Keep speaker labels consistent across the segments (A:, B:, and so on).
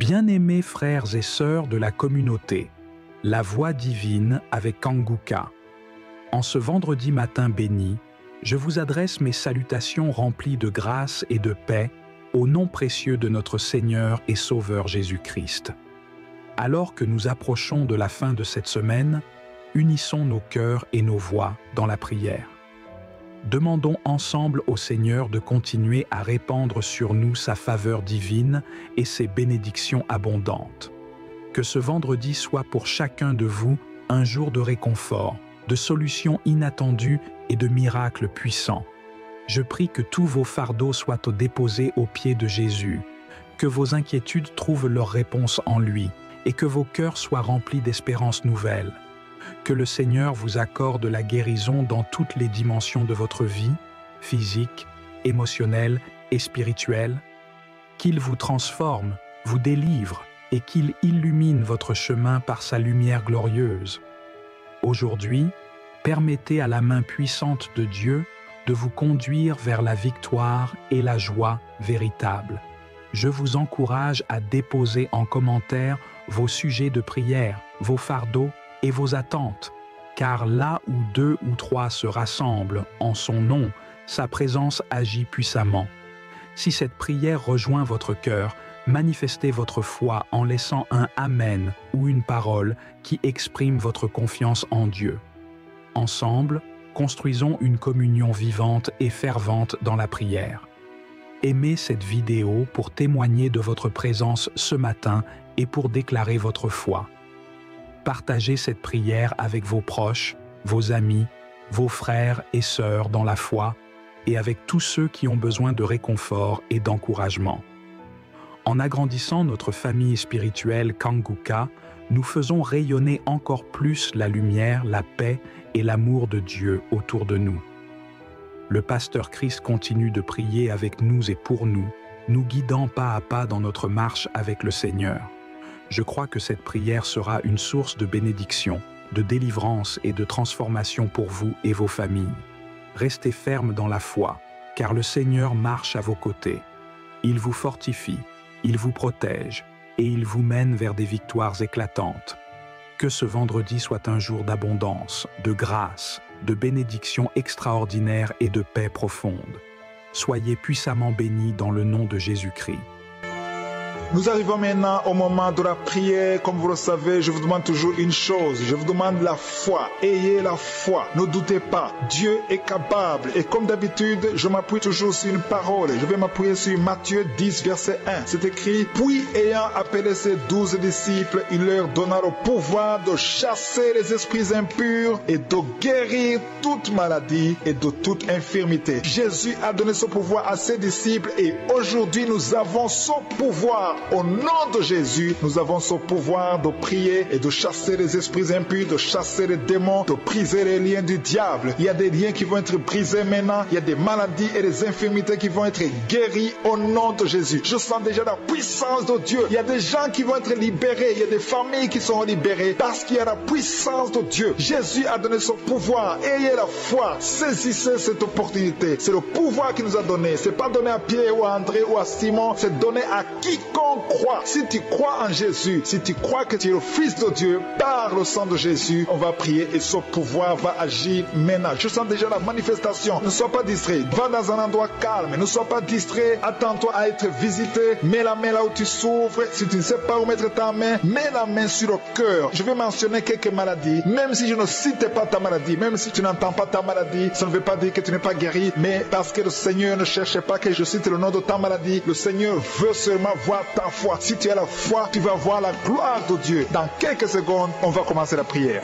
A: Bien-aimés frères et sœurs de la communauté, la voix divine avec Kanguka. En ce vendredi matin béni, je vous adresse mes salutations remplies de grâce et de paix au nom précieux de notre Seigneur et Sauveur Jésus-Christ. Alors que nous approchons de la fin de cette semaine, unissons nos cœurs et nos voix dans la prière. Demandons ensemble au Seigneur de continuer à répandre sur nous sa faveur divine et ses bénédictions abondantes. Que ce vendredi soit pour chacun de vous un jour de réconfort, de solutions inattendues et de miracles puissants. Je prie que tous vos fardeaux soient déposés aux pieds de Jésus, que vos inquiétudes trouvent leur réponse en lui et que vos cœurs soient remplis d'espérances nouvelles. Que le Seigneur vous accorde la guérison dans toutes les dimensions de votre vie, physique, émotionnelle et spirituelle. Qu'il vous transforme, vous délivre et qu'il illumine votre chemin par sa lumière glorieuse. Aujourd'hui, permettez à la main puissante de Dieu de vous conduire vers la victoire et la joie véritable. Je vous encourage à déposer en commentaire vos sujets de prière, vos fardeaux et vos attentes, car là où 2 ou 3 se rassemblent en son nom, sa présence agit puissamment. Si cette prière rejoint votre cœur, manifestez votre foi en laissant un « Amen » ou une parole qui exprime votre confiance en Dieu. Ensemble, construisons une communion vivante et fervente dans la prière. Aimez cette vidéo pour témoigner de votre présence ce matin et pour déclarer votre foi. Partagez cette prière avec vos proches, vos amis, vos frères et sœurs dans la foi et avec tous ceux qui ont besoin de réconfort et d'encouragement. En agrandissant notre famille spirituelle Kanguka, nous faisons rayonner encore plus la lumière, la paix et l'amour de Dieu autour de nous. Le pasteur Chris continue de prier avec nous et pour nous, nous guidant pas à pas dans notre marche avec le Seigneur. Je crois que cette prière sera une source de bénédiction, de délivrance et de transformation pour vous et vos familles. Restez fermes dans la foi, car le Seigneur marche à vos côtés. Il vous fortifie, il vous protège et il vous mène vers des victoires éclatantes. Que ce vendredi soit un jour d'abondance, de grâce, de bénédiction extraordinaire et de paix profonde. Soyez puissamment bénis dans le nom de Jésus-Christ.
B: Nous arrivons maintenant au moment de la prière. Comme vous le savez, je vous demande toujours une chose. Je vous demande la foi. Ayez la foi. Ne doutez pas. Dieu est capable. Et comme d'habitude, je m'appuie toujours sur une parole. Je vais m'appuyer sur Matthieu 10, verset 1. C'est écrit: Puis ayant appelé ses 12 disciples, il leur donna le pouvoir de chasser les esprits impurs et de guérir toute maladie et de toute infirmité. Jésus a donné ce pouvoir à ses disciples et aujourd'hui nous avons ce pouvoir. Au nom de Jésus, nous avons ce pouvoir de prier et de chasser les esprits impurs, de chasser les démons, de briser les liens du diable. Il y a des liens qui vont être brisés maintenant. Il y a des maladies et des infirmités qui vont être guéries au nom de Jésus. Je sens déjà la puissance de Dieu. Il y a des gens qui vont être libérés. Il y a des familles qui seront libérées parce qu'il y a la puissance de Dieu. Jésus a donné ce pouvoir. Ayez la foi. Saisissez cette opportunité. C'est le pouvoir qu'il nous a donné. C'est pas donné à Pierre ou à André ou à Simon. C'est donné à quiconque croit. Si tu crois en Jésus, si tu crois que tu es le Fils de Dieu, par le sang de Jésus, on va prier et ce pouvoir va agir maintenant. Je sens déjà la manifestation. Ne sois pas distrait. Va dans un endroit calme. Ne sois pas distrait. Attends-toi à être visité. Mets la main là où tu souffres. Si tu ne sais pas où mettre ta main, mets la main sur le cœur. Je vais mentionner quelques maladies. Même si je ne cite pas ta maladie, même si tu n'entends pas ta maladie, ça ne veut pas dire que tu n'es pas guéri, mais parce que le Seigneur ne cherche pas que je cite le nom de ta maladie. Le Seigneur veut seulement voir ta foi. Si tu as la foi, tu vas voir la gloire de Dieu. Dans quelques secondes, on va commencer la prière.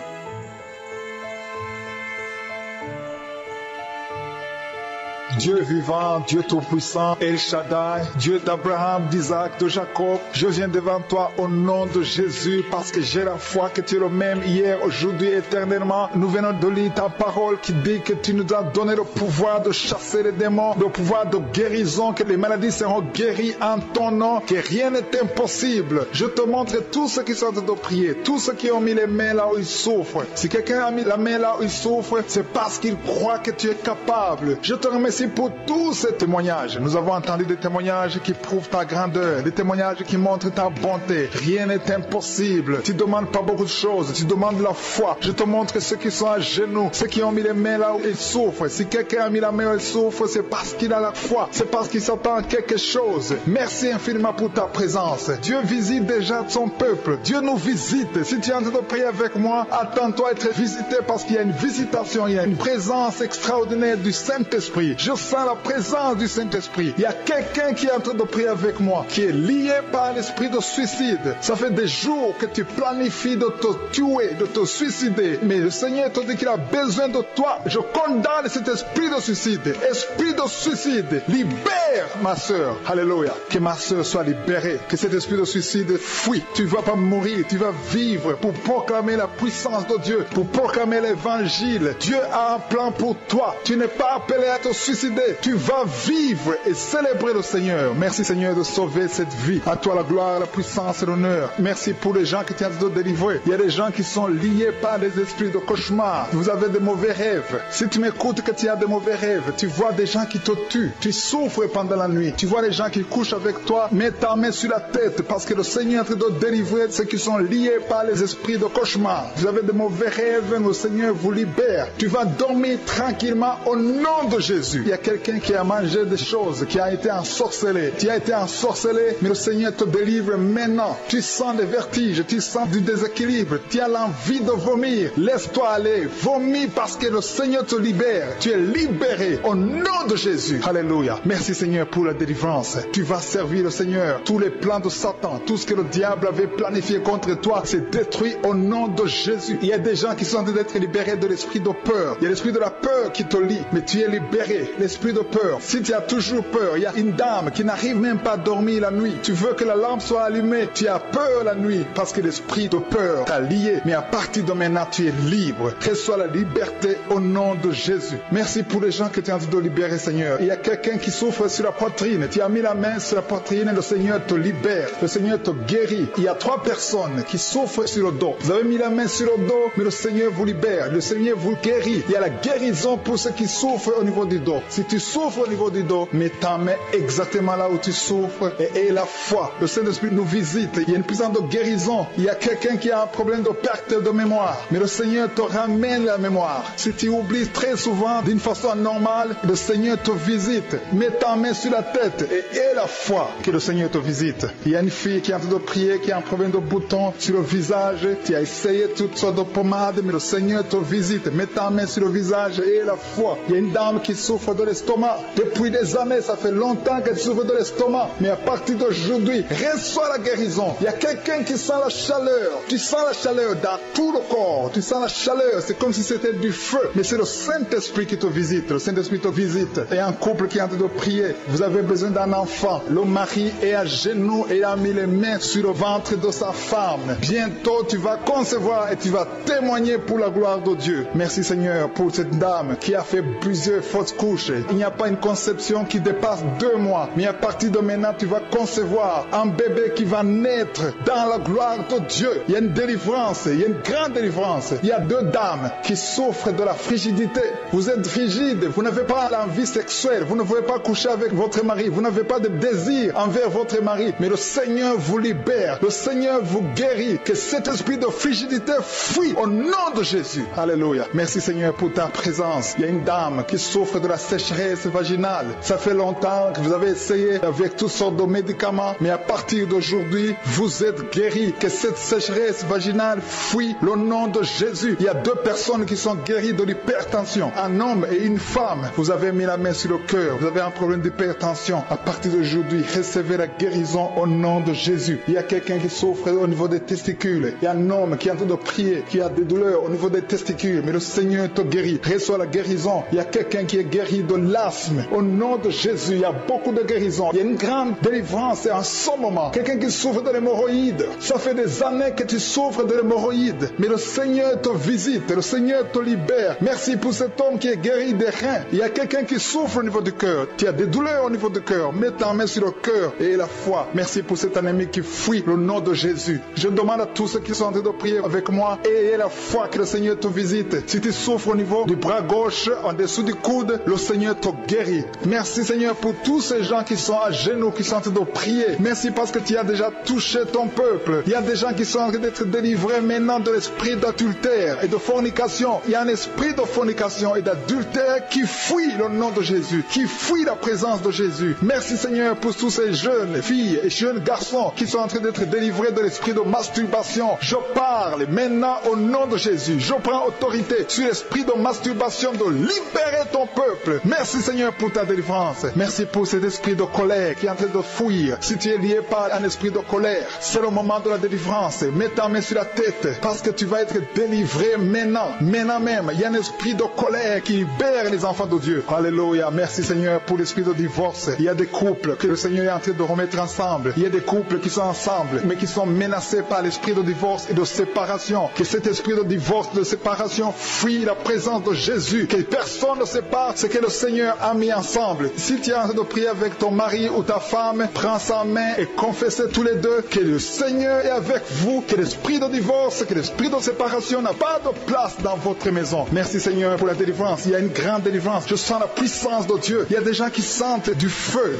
B: Dieu vivant, Dieu tout-puissant, El Shaddai, Dieu d'Abraham, d'Isaac, de Jacob, je viens devant toi au nom de Jésus parce que j'ai la foi que tu es le même hier, aujourd'hui, éternellement. Nous venons de lire ta parole qui dit que tu nous as donné le pouvoir de chasser les démons, le pouvoir de guérison, que les maladies seront guéries en ton nom, que rien n'est impossible. Je te montre tous ceux qui sont en train de prier, tous ceux qui ont mis les mains là où ils souffrent. Si quelqu'un a mis la main là où il souffre, c'est parce qu'il croit que tu es capable. Je te remercie pour tous ces témoignages. Nous avons entendu des témoignages qui prouvent ta grandeur, des témoignages qui montrent ta bonté. Rien n'est impossible. Tu ne demandes pas beaucoup de choses, tu demandes la foi. Je te montre ceux qui sont à genoux, ceux qui ont mis les mains là où ils souffrent. Si quelqu'un a mis la main où il souffre, c'est parce qu'il a la foi, c'est parce qu'il s'attend à quelque chose. Merci infiniment pour ta présence. Dieu visite déjà son peuple. Dieu nous visite. Si tu es en train de prier avec moi, attends-toi à être visité parce qu'il y a une visitation, il y a une présence extraordinaire du Saint-Esprit. Je sens la présence du Saint-Esprit. Il y a quelqu'un qui est en train de prier avec moi, qui est lié par l'esprit de suicide. Ça fait des jours que tu planifies de te tuer, de te suicider. Mais le Seigneur te dit qu'il a besoin de toi. Je condamne cet esprit de suicide. Esprit de suicide, libère ma soeur. Alléluia. Que ma soeur soit libérée. Que cet esprit de suicide fuit. Tu ne vas pas mourir, tu vas vivre pour proclamer la puissance de Dieu, pour proclamer l'évangile. Dieu a un plan pour toi. Tu n'es pas appelé à te suicider. Tu vas vivre et célébrer le Seigneur. Merci Seigneur de sauver cette vie. À toi la gloire, la puissance et l'honneur. Merci pour les gens qui t'ont de délivrer. Il y a des gens qui sont liés par des esprits de cauchemar. Vous avez de mauvais rêves. Si tu m'écoutes que tu as de mauvais rêves, tu vois des gens qui te tuent. Tu souffres pendant la nuit. Tu vois des gens qui couchent avec toi. Mets ta main sur la tête parce que le Seigneur est en train de délivrer ceux qui sont liés par les esprits de cauchemar. Vous avez de mauvais rêves, le Seigneur vous libère. Tu vas dormir tranquillement au nom de Jésus. Il y a quelqu'un qui a mangé des choses, qui a été ensorcelé. Tu as été ensorcelé, mais le Seigneur te délivre maintenant. Tu sens des vertiges, tu sens du déséquilibre, tu as l'envie de vomir. Laisse-toi aller, vomis parce que le Seigneur te libère. Tu es libéré au nom de Jésus. Alléluia. Merci Seigneur pour la délivrance. Tu vas servir le Seigneur. Tous les plans de Satan, tout ce que le diable avait planifié contre toi, c'est détruit au nom de Jésus. Il y a des gens qui sont en train d'être libérés de l'esprit de peur. Il y a l'esprit de la peur qui te lie, mais tu es libéré. L'esprit de peur. Si tu as toujours peur, il y a une dame qui n'arrive même pas à dormir la nuit. Tu veux que la lampe soit allumée. Tu as peur la nuit parce que l'esprit de peur t'a lié. Mais à partir de maintenant, tu es libre. Reçois la liberté au nom de Jésus. Merci pour les gens que tu es en train de libérer, Seigneur. Il y a quelqu'un qui souffre sur la poitrine. Tu as mis la main sur la poitrine et le Seigneur te libère. Le Seigneur te guérit. Il y a 3 personnes qui souffrent sur le dos. Vous avez mis la main sur le dos, mais le Seigneur vous libère. Le Seigneur vous guérit. Il y a la guérison pour ceux qui souffrent au niveau du dos. Si tu souffres au niveau du dos, mets ta main exactement là où tu souffres et aie la foi. Le Saint-Esprit nous visite. Il y a une puissance de guérison. Il y a quelqu'un qui a un problème de perte de mémoire, mais le Seigneur te ramène la mémoire. Si tu oublies très souvent d'une façon normale, le Seigneur te visite. Mets ta main sur la tête et aie la foi que le Seigneur te visite. Il y a une fille qui est en train de prier, qui a un problème de bouton sur le visage. Tu as essayé toutes sortes de pommades, mais le Seigneur te visite. Mets ta main sur le visage et aie la foi. Il y a une dame qui souffre de l'estomac. Depuis des années, ça fait longtemps qu'elle souffre de l'estomac. Mais à partir d'aujourd'hui, reçois la guérison. Il y a quelqu'un qui sent la chaleur. Tu sens la chaleur dans tout le corps. Tu sens la chaleur. C'est comme si c'était du feu. Mais c'est le Saint-Esprit qui te visite. Le Saint-Esprit te visite. Et un couple qui est en train de prier. Vous avez besoin d'un enfant. Le mari est à genoux et a mis les mains sur le ventre de sa femme. Bientôt, tu vas concevoir et tu vas témoigner pour la gloire de Dieu. Merci Seigneur pour cette dame qui a fait plusieurs fausses couches. Il n'y a pas une conception qui dépasse 2 mois. Mais à partir de maintenant, tu vas concevoir un bébé qui va naître dans la gloire de Dieu. Il y a une délivrance. Il y a une grande délivrance. Il y a 2 dames qui souffrent de la frigidité. Vous êtes frigide. Vous n'avez pas l'envie sexuelle. Vous ne pouvez pas coucher avec votre mari. Vous n'avez pas de désir envers votre mari. Mais le Seigneur vous libère. Le Seigneur vous guérit. Que cet esprit de frigidité fuit au nom de Jésus. Alléluia. Merci Seigneur pour ta présence. Il y a une dame qui souffre de la sécheresse vaginale. Ça fait longtemps que vous avez essayé avec toutes sortes de médicaments. Mais à partir d'aujourd'hui, vous êtes guéris. Que cette sécheresse vaginale fuit le nom de Jésus. Il y a 2 personnes qui sont guéries de l'hypertension. Un homme et une femme. Vous avez mis la main sur le cœur. Vous avez un problème d'hypertension. À partir d'aujourd'hui, recevez la guérison au nom de Jésus. Il y a quelqu'un qui souffre au niveau des testicules. Il y a un homme qui est en train de prier, qui a des douleurs au niveau des testicules. Mais le Seigneur te guérit. Reçois la guérison. Il y a quelqu'un qui est guéri de l'asthme. Au nom de Jésus, il y a beaucoup de guérison. Il y a une grande délivrance en ce moment. Quelqu'un qui souffre de l'hémorroïde. Ça fait des années que tu souffres de l'hémorroïde. Mais le Seigneur te visite. Le Seigneur te libère. Merci pour cet homme qui est guéri des reins. Il y a quelqu'un qui souffre au niveau du cœur. Tu as des douleurs au niveau du cœur. Mets ta main sur le cœur et la foi. Merci pour cet ennemi qui fuit le nom de Jésus. Je demande à tous ceux qui sont en train de prier avec moi, ayez la foi que le Seigneur te visite. Si tu souffres au niveau du bras gauche, en dessous du coude, le Seigneur te guérit. Merci Seigneur pour tous ces gens qui sont à genoux, qui sont en train de prier. Merci parce que tu as déjà touché ton peuple. Il y a des gens qui sont en train d'être délivrés maintenant de l'esprit d'adultère et de fornication. Il y a un esprit de fornication et d'adultère qui fuit le nom de Jésus, qui fuit la présence de Jésus. Merci Seigneur pour tous ces jeunes filles et jeunes garçons qui sont en train d'être délivrés de l'esprit de masturbation. Je parle maintenant au nom de Jésus. Je prends autorité sur l'esprit de masturbation, de libérer ton peuple. Merci Seigneur pour ta délivrance. Merci pour cet esprit de colère qui est en train de fuir. Si tu es lié par un esprit de colère, c'est le moment de la délivrance. Mets ta main sur la tête parce que tu vas être délivré maintenant. Maintenant même, il y a un esprit de colère qui libère les enfants de Dieu. Alléluia. Merci Seigneur pour l'esprit de divorce. Il y a des couples que le Seigneur est en train de remettre ensemble. Il y a des couples qui sont ensemble mais qui sont menacés par l'esprit de divorce et de séparation. Que cet esprit de divorce, de séparation fuit la présence de Jésus. Que personne ne sépare ce que le Seigneur a mis ensemble. Si tu es en train de prier avec ton mari ou ta femme, prends sa main et confessez tous les deux que le Seigneur est avec vous, que l'esprit de divorce, que l'esprit de séparation n'a pas de place dans votre maison. Merci Seigneur pour la délivrance. Il y a une grande délivrance. Je sens la puissance de Dieu. Il y a des gens qui sentent du feu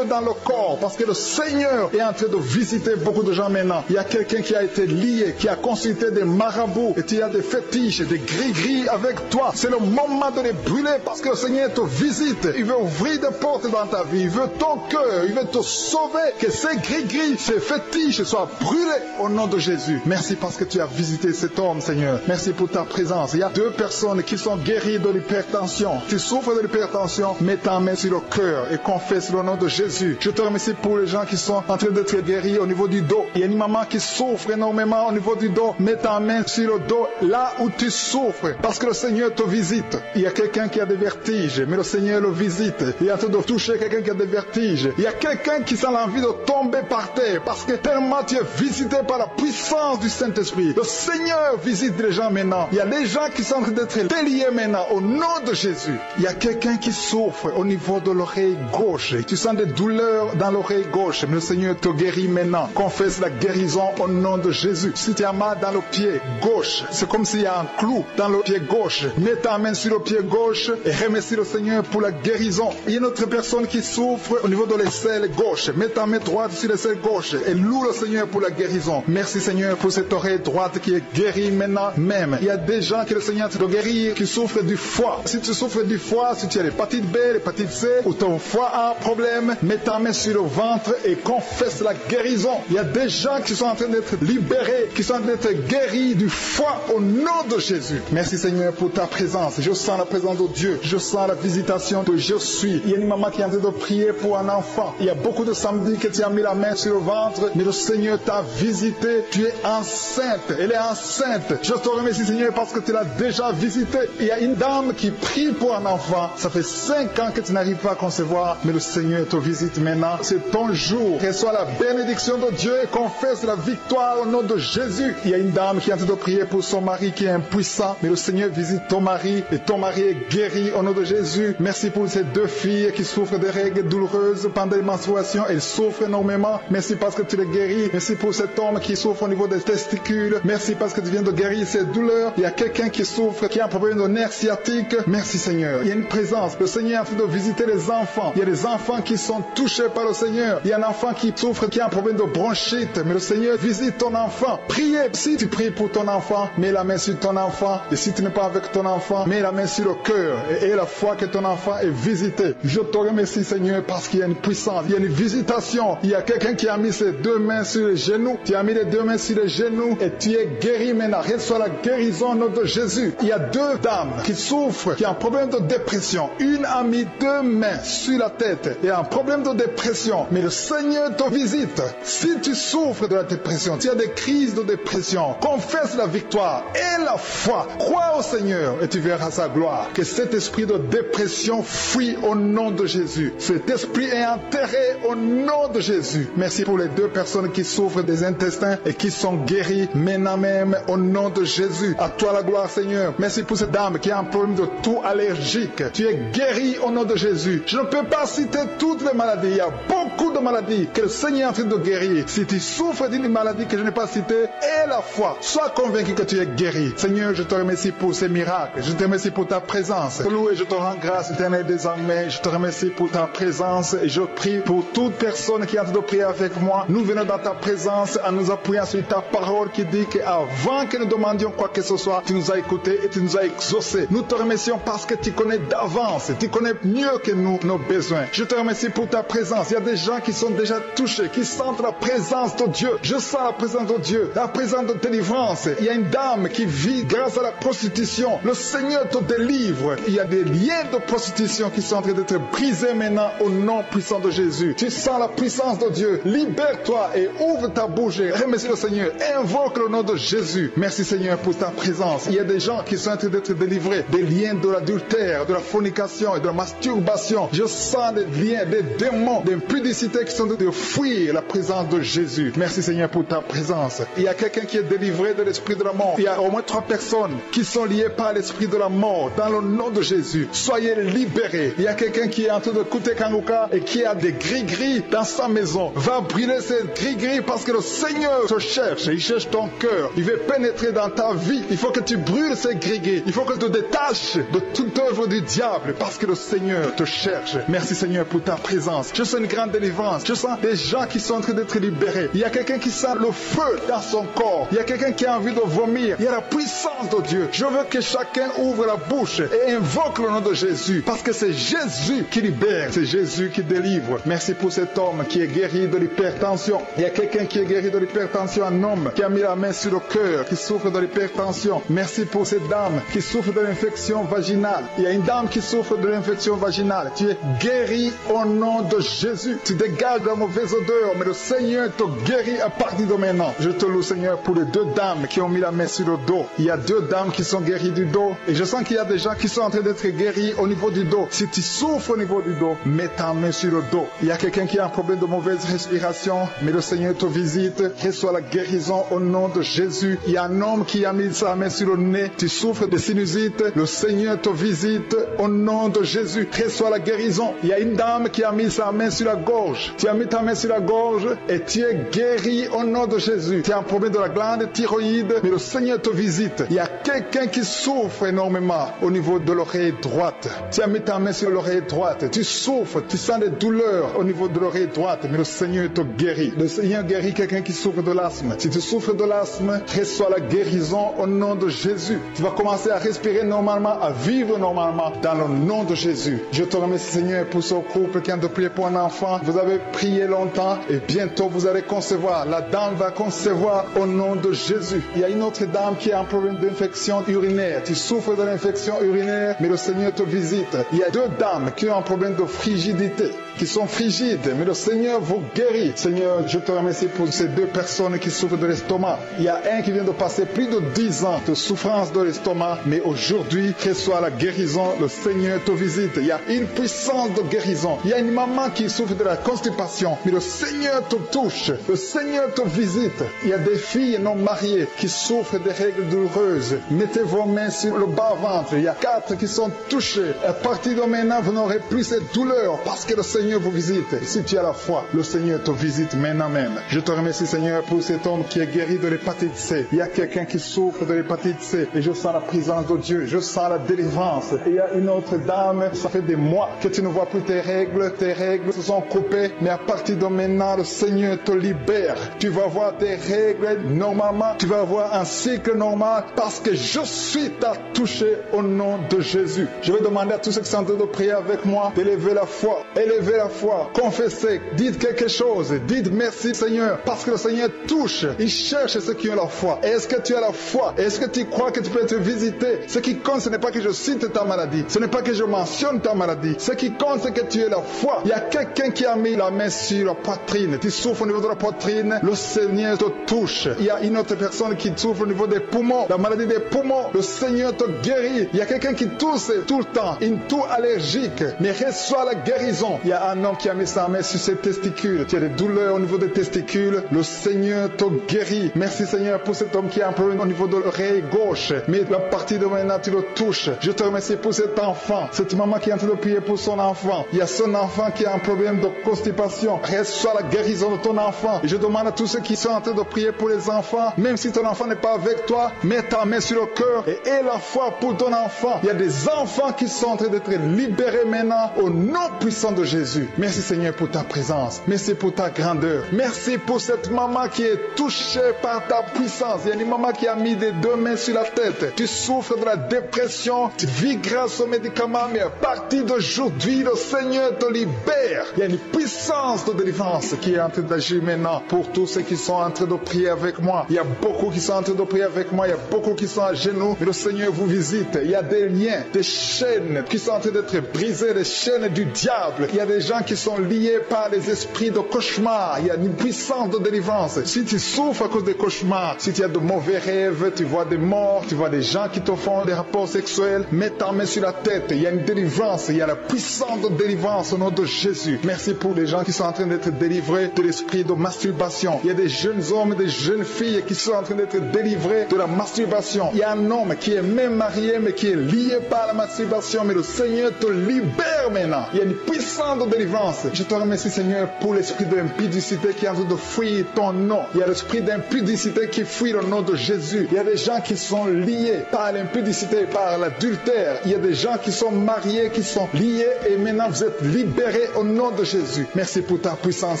B: dans le corps parce que le Seigneur est en train de visiter beaucoup de gens maintenant. Il y a quelqu'un qui a été lié, qui a consulté des marabouts et tu as des fétiches, des gris-gris avec toi. C'est le moment de les brûler parce que le Seigneur te visite. Il veut ouvrir des portes dans ta vie. Il veut ton cœur. Il veut te sauver. Que ces gris-gris, ces fétiches soient brûlés au nom de Jésus. Merci parce que tu as visité cet homme, Seigneur. Merci pour ta présence. Il y a 2 personnes qui sont guéries de l'hypertension. Tu souffres de l'hypertension, mets ta main sur le cœur et confesse le nom de Jésus. Je te remercie pour les gens qui sont en train d'être guéris au niveau du dos. Il y a une maman qui souffre énormément au niveau du dos. Mets ta main sur le dos là où tu souffres parce que le Seigneur te visite. Il y a quelqu'un qui a des vertiges, mais le Seigneur le visite. Il est en train de toucher quelqu'un qui a des vertiges. Il y a quelqu'un qui sent l'envie de tomber par terre parce que tellement tu es visité par la puissance du Saint-Esprit. Le Seigneur visite les gens maintenant. Il y a des gens qui sont en train d'être déliés maintenant au nom de Jésus. Il y a quelqu'un qui souffre au niveau de l'oreille gauche. Tu sens des douleurs dans l'oreille gauche, mais le Seigneur te guérit maintenant. Confesse la guérison au nom de Jésus. Si tu as mal dans le pied gauche, c'est comme s'il y a un clou dans le pied gauche. Mets ta main sur le pied gauche et remercie le Seigneur pour la guérison. Il y a une autre personne qui souffre au niveau de l'aisselle gauche. Mets ta main droite sur l'aisselle gauche et loue le Seigneur pour la guérison. Merci Seigneur pour cette oreille droite qui est guérie maintenant même. Il y a des gens que le Seigneur te guérit qui souffrent du foie. Si tu souffres du foie, si tu as l'hépatite B, l'hépatite C ou ton foie a un problème, mets ta main sur le ventre et confesse la guérison. Il y a des gens qui sont en train d'être libérés, qui sont en train d'être guéris du foie au nom de Jésus. Merci Seigneur pour ta présence. Je sens la présence de Dieu. Je sens la visitation de je suis. Il y a une maman qui est en train de prier pour un enfant. Il y a beaucoup de samedis que tu as mis la main sur le ventre, mais le Seigneur t'a visité. Tu es enceinte. Elle est enceinte. Je te remercie Seigneur parce que tu l'as déjà visité. Il y a une dame qui prie pour un enfant. Ça fait 5 ans que tu n'arrives pas à concevoir, mais le Seigneur te visite maintenant. C'est ton jour. Reçois la bénédiction de Dieu et confesse la victoire au nom de Jésus. Il y a une dame qui est en train de prier pour son mari qui est impuissant, mais le Seigneur visite ton mari et ton mari est guéri au nom de Jésus. Merci pour ces 2 filles qui souffrent de règles douloureuses pendant les menstruations. Elles souffrent énormément. Merci parce que tu les guéris. Merci pour cet homme qui souffre au niveau des testicules. Merci parce que tu viens de guérir ces douleurs. Il y a quelqu'un qui souffre, qui a un problème de nerf sciatique. Merci Seigneur. Il y a une présence. Le Seigneur est en train de visiter les enfants. Il y a des enfants qui sont touchés par le Seigneur. Il y a un enfant qui souffre, qui a un problème de bronchite. Mais le Seigneur visite ton enfant. Priez. Si tu pries pour ton enfant, mets la main sur ton enfant. Et si tu n'es pas avec ton enfant, mets la main sur le cœur. Et aie la foi que ton enfant est visité. Je te remercie Seigneur parce qu'il y a une puissance. Il y a une visitation. Il y a quelqu'un qui a mis ses 2 mains sur les genoux. Tu as mis les 2 mains sur les genoux et tu es guéri maintenant. Reçois la guérison au nom de Jésus. Il y a 2 dames qui souffrent, qui ont un problème de dépression. Une a mis 2 mains sur la tête et a un problème de dépression. Mais le Seigneur te visite. Si tu souffres de la dépression, tu as des crises de dépression, confesse la victoire et la foi. Crois au Seigneur et tu verras sa gloire. Que cet esprit de dépression fuit au nom de Jésus. Cet esprit est enterré au nom de Jésus. Merci pour les 2 personnes qui souffrent des intestins et qui sont guéries maintenant même au nom de Jésus. À toi la gloire Seigneur. Merci pour cette dame qui a un problème de toux allergique. Tu es guéri au nom de Jésus. Je ne peux pas citer toutes les maladies. Il y Il y a beaucoup de maladies que le Seigneur est en train de guérir. Si tu souffres d'une maladie que je n'ai pas citée, aie la foi. Sois convaincu que tu es guéri. Seigneur, je te remercie pour ces miracles. Je te remercie pour ta présence. Loué, je te rends grâce, éternel désormais. Je te remercie pour ta présence et je prie pour toute personne qui est en train de prier avec moi. Nous venons dans ta présence en nous appuyant sur ta parole qui dit qu'avant que nous demandions quoi que ce soit, tu nous as écoutés et tu nous as exaucés. Nous te remercions parce que tu connais d'avance, tu connais mieux que nous nos besoins. Je te remercie pour ta présence. Il y a des gens qui sont déjà touchés, qui sentent la présence de Dieu. Je sens la présence de Dieu, la présence de délivrance. Il y a une dame qui vit grâce à la prostitution. Le Seigneur te délivre. Il y a des liens de prostitution qui sont en train d'être brisés maintenant au nom puissant de Jésus. Tu sens la puissance de Dieu. Libère-toi et ouvre ta bouche. Remercie le Seigneur. Invoque le nom de Jésus. Merci Seigneur pour ta présence. Il y a des gens qui sont en train d'être délivrés des liens de l'adultère, de la fornication et de la masturbation. Je sens des liens, des démons, des impudicités qui sont en train de fuir la présence de Jésus. Merci Seigneur pour ta présence. Il y a quelqu'un qui est délivré de l'esprit de la mort. Il y a au moins 3 personnes qui sont liées par l'esprit de la mort. Dans le nom de Jésus, soyez libérés. Il y a quelqu'un qui est en train de écouter Kanguka et qui a des gris-gris dans sa maison. Va brûler ces gris-gris parce que le Seigneur te cherche. Il cherche ton cœur. Il veut pénétrer dans ta vie. Il faut que tu brûles ces gris-gris. Il faut que tu te détaches de toute œuvre du diable parce que le Seigneur te cherche. Merci Seigneur pour ta présence. Je sens une grande délivrance. Je sens des gens qui sont en train d'être libérés. Il y a quelqu'un qui sent le feu dans son corps. Il y a quelqu'un qui a envie de vomir. Il y a la puissance de Dieu. Je veux que chacun ouvre la bouche et invoque le nom de Jésus parce que c'est Jésus qui libère. C'est Jésus qui délivre. Merci pour cet homme qui est guéri de l'hypertension. Il y a quelqu'un qui est guéri de l'hypertension, un homme qui a mis la main sur le cœur, qui souffre de l'hypertension. Merci pour cette dame qui souffre de l'infection vaginale. Il y a une dame qui souffre de l'infection vaginale. Tu es guéri au nom de Jésus. Tu dégages la mauvaise odeur, mais le Seigneur te guérit à partir de maintenant. Je te loue Seigneur pour les 2 dames qui ont mis la main sur le dos. Il y a 2 dames qui sont guéries du dos et je sens qu'il y a des gens qui sont en train d'être guéris au niveau du dos. Si tu souffres au niveau du dos, mets ta main sur le dos. Il y a quelqu'un qui a un problème de mauvaise respiration, mais le Seigneur te visite. Reçois la guérison au nom de Jésus. Il y a un homme qui a mis sa main sur le nez. Tu souffres de sinusite. Le Seigneur te visite au nom de Jésus. Reçois la guérison. Il y a une dame qui a mis sa main sur la gorge. Tu as mis ta main sur la gorge et tu es guéri au nom de Jésus. Tu as un problème de la glande thyroïde, mais le Seigneur te visite. Il y a quelqu'un qui souffre énormément au niveau de l'oreille droite. Tu as mis ta main sur l'oreille droite. Tu souffres, tu sens des douleurs au niveau de l'oreille droite, mais le Seigneur te guérit. Le Seigneur guérit quelqu'un qui souffre de l'asthme. Si tu souffres de l'asthme, reçois la guérison au nom de Jésus. Tu vas commencer à respirer normalement, à vivre normalement dans le nom de Jésus. Je te remercie Seigneur pour ce couple qui a de prier pour un enfant. Vous avez prié longtemps et bientôt vous allez concevoir. La dame va concevoir au nom de Jésus. Il y a une autre dame qui a un problème d'infection urinaire. Tu souffres de l'infection urinaire, mais le Seigneur te visite. Il y a 2 dames qui ont un problème de frigidité, qui sont frigides, mais le Seigneur vous guérit. Seigneur, je te remercie pour ces 2 personnes qui souffrent de l'estomac. Il y a un qui vient de passer plus de 10 ans de souffrance de l'estomac, mais aujourd'hui, reçoit la guérison. Le Seigneur te visite. Il y a une puissance de guérison. Il y a une maman qui souffre de la constipation, mais le Seigneur te touche. Le Seigneur te visite. Il y a des filles non mariées qui souffrent des règles douloureuses. Mettez vos mains sur le bas-ventre. Il y a 4 qui sont touchés. À partir de maintenant, vous n'aurez plus cette douleur parce que le Seigneur vous visite. Si tu as la foi, le Seigneur te visite maintenant même. Je te remercie Seigneur pour cet homme qui est guéri de l'hépatite C. Il y a quelqu'un qui souffre de l'hépatite C et je sens la présence de Dieu. Je sens la délivrance. Et il y a une autre dame, ça fait des mois que tu ne vois plus tes règles se sont coupées, mais à partir de maintenant, le Seigneur te libère. Tu vas voir tes règles normalement, tu vas avoir un cycle normal parce que je suis touché au nom de Jésus. Je vais demander à tous ceux qui sont en train de prier avec moi d'élever la foi. Élevez la foi, confessez, dites quelque chose, dites merci Seigneur, parce que le Seigneur touche, il cherche ceux qui ont la foi. Est-ce que tu as la foi? Est-ce que tu crois que tu peux être visité? Ce qui compte, ce n'est pas que je cite ta maladie, ce n'est pas que je mentionne ta maladie, ce qui compte, c'est que tu aies la foi. Il y a quelqu'un qui a mis la main sur la poitrine, tu souffres au niveau de la poitrine, le Seigneur te touche. Il y a une autre personne qui souffre au niveau des poumons, la maladie des poumons, le Seigneur te guérit. Il y a quelqu'un qui tousse tout le temps, une toux allergique, mais reçoit la guérison. Il y a un homme qui a mis sa main sur ses testicules, tu as des douleurs au niveau des testicules, le Seigneur te guérit. Merci Seigneur pour cet homme qui a un problème au niveau de l'oreille gauche, mais à partir de maintenant tu le touches. Je te remercie pour cet enfant, cette maman qui est en train de prier pour son enfant. Il y a son enfant qui a un problème problème de constipation, reçois la guérison de ton enfant. Et je demande à tous ceux qui sont en train de prier pour les enfants, même si ton enfant n'est pas avec toi, mets ta main sur le cœur et aie la foi pour ton enfant. Il y a des enfants qui sont en train d'être libérés maintenant au nom puissant de Jésus. Merci Seigneur pour ta présence. Merci pour ta grandeur. Merci pour cette maman qui est touchée par ta puissance. Il y a une maman qui a mis les deux mains sur la tête. Tu souffres de la dépression, tu vis grâce aux médicaments, mais à partir d'aujourd'hui, le Seigneur te libère. Il y a une puissance de délivrance qui est en train d'agir maintenant pour tous ceux qui sont en train de prier avec moi. Il y a beaucoup qui sont en train de prier avec moi. Il y a beaucoup qui sont à genoux. Mais le Seigneur vous visite. Il y a des liens, des chaînes qui sont en train d'être brisées, des chaînes du diable. Il y a des gens qui sont liés par les esprits de cauchemar. Il y a une puissance de délivrance. Si tu souffres à cause des cauchemars, si tu as de mauvais rêves, tu vois des morts, tu vois des gens qui te font des rapports sexuels, mets ta main sur la tête. Il y a une délivrance. Il y a la puissance de délivrance au nom de Jésus. Merci pour les gens qui sont en train d'être délivrés de l'esprit de masturbation. Il y a des jeunes hommes, des jeunes filles qui sont en train d'être délivrés de la masturbation. Il y a un homme qui est même marié mais qui est lié par la masturbation, mais le Seigneur te libère maintenant. Il y a une puissance de délivrance. Je te remercie Seigneur pour l'esprit d'impudicité qui est en train de fuir ton nom. Il y a l'esprit d'impudicité qui fuit le nom de Jésus. Il y a des gens qui sont liés par l'impudicité, par l'adultère. Il y a des gens qui sont mariés, qui sont liés et maintenant vous êtes libérés au nom de Jésus. Merci pour ta puissance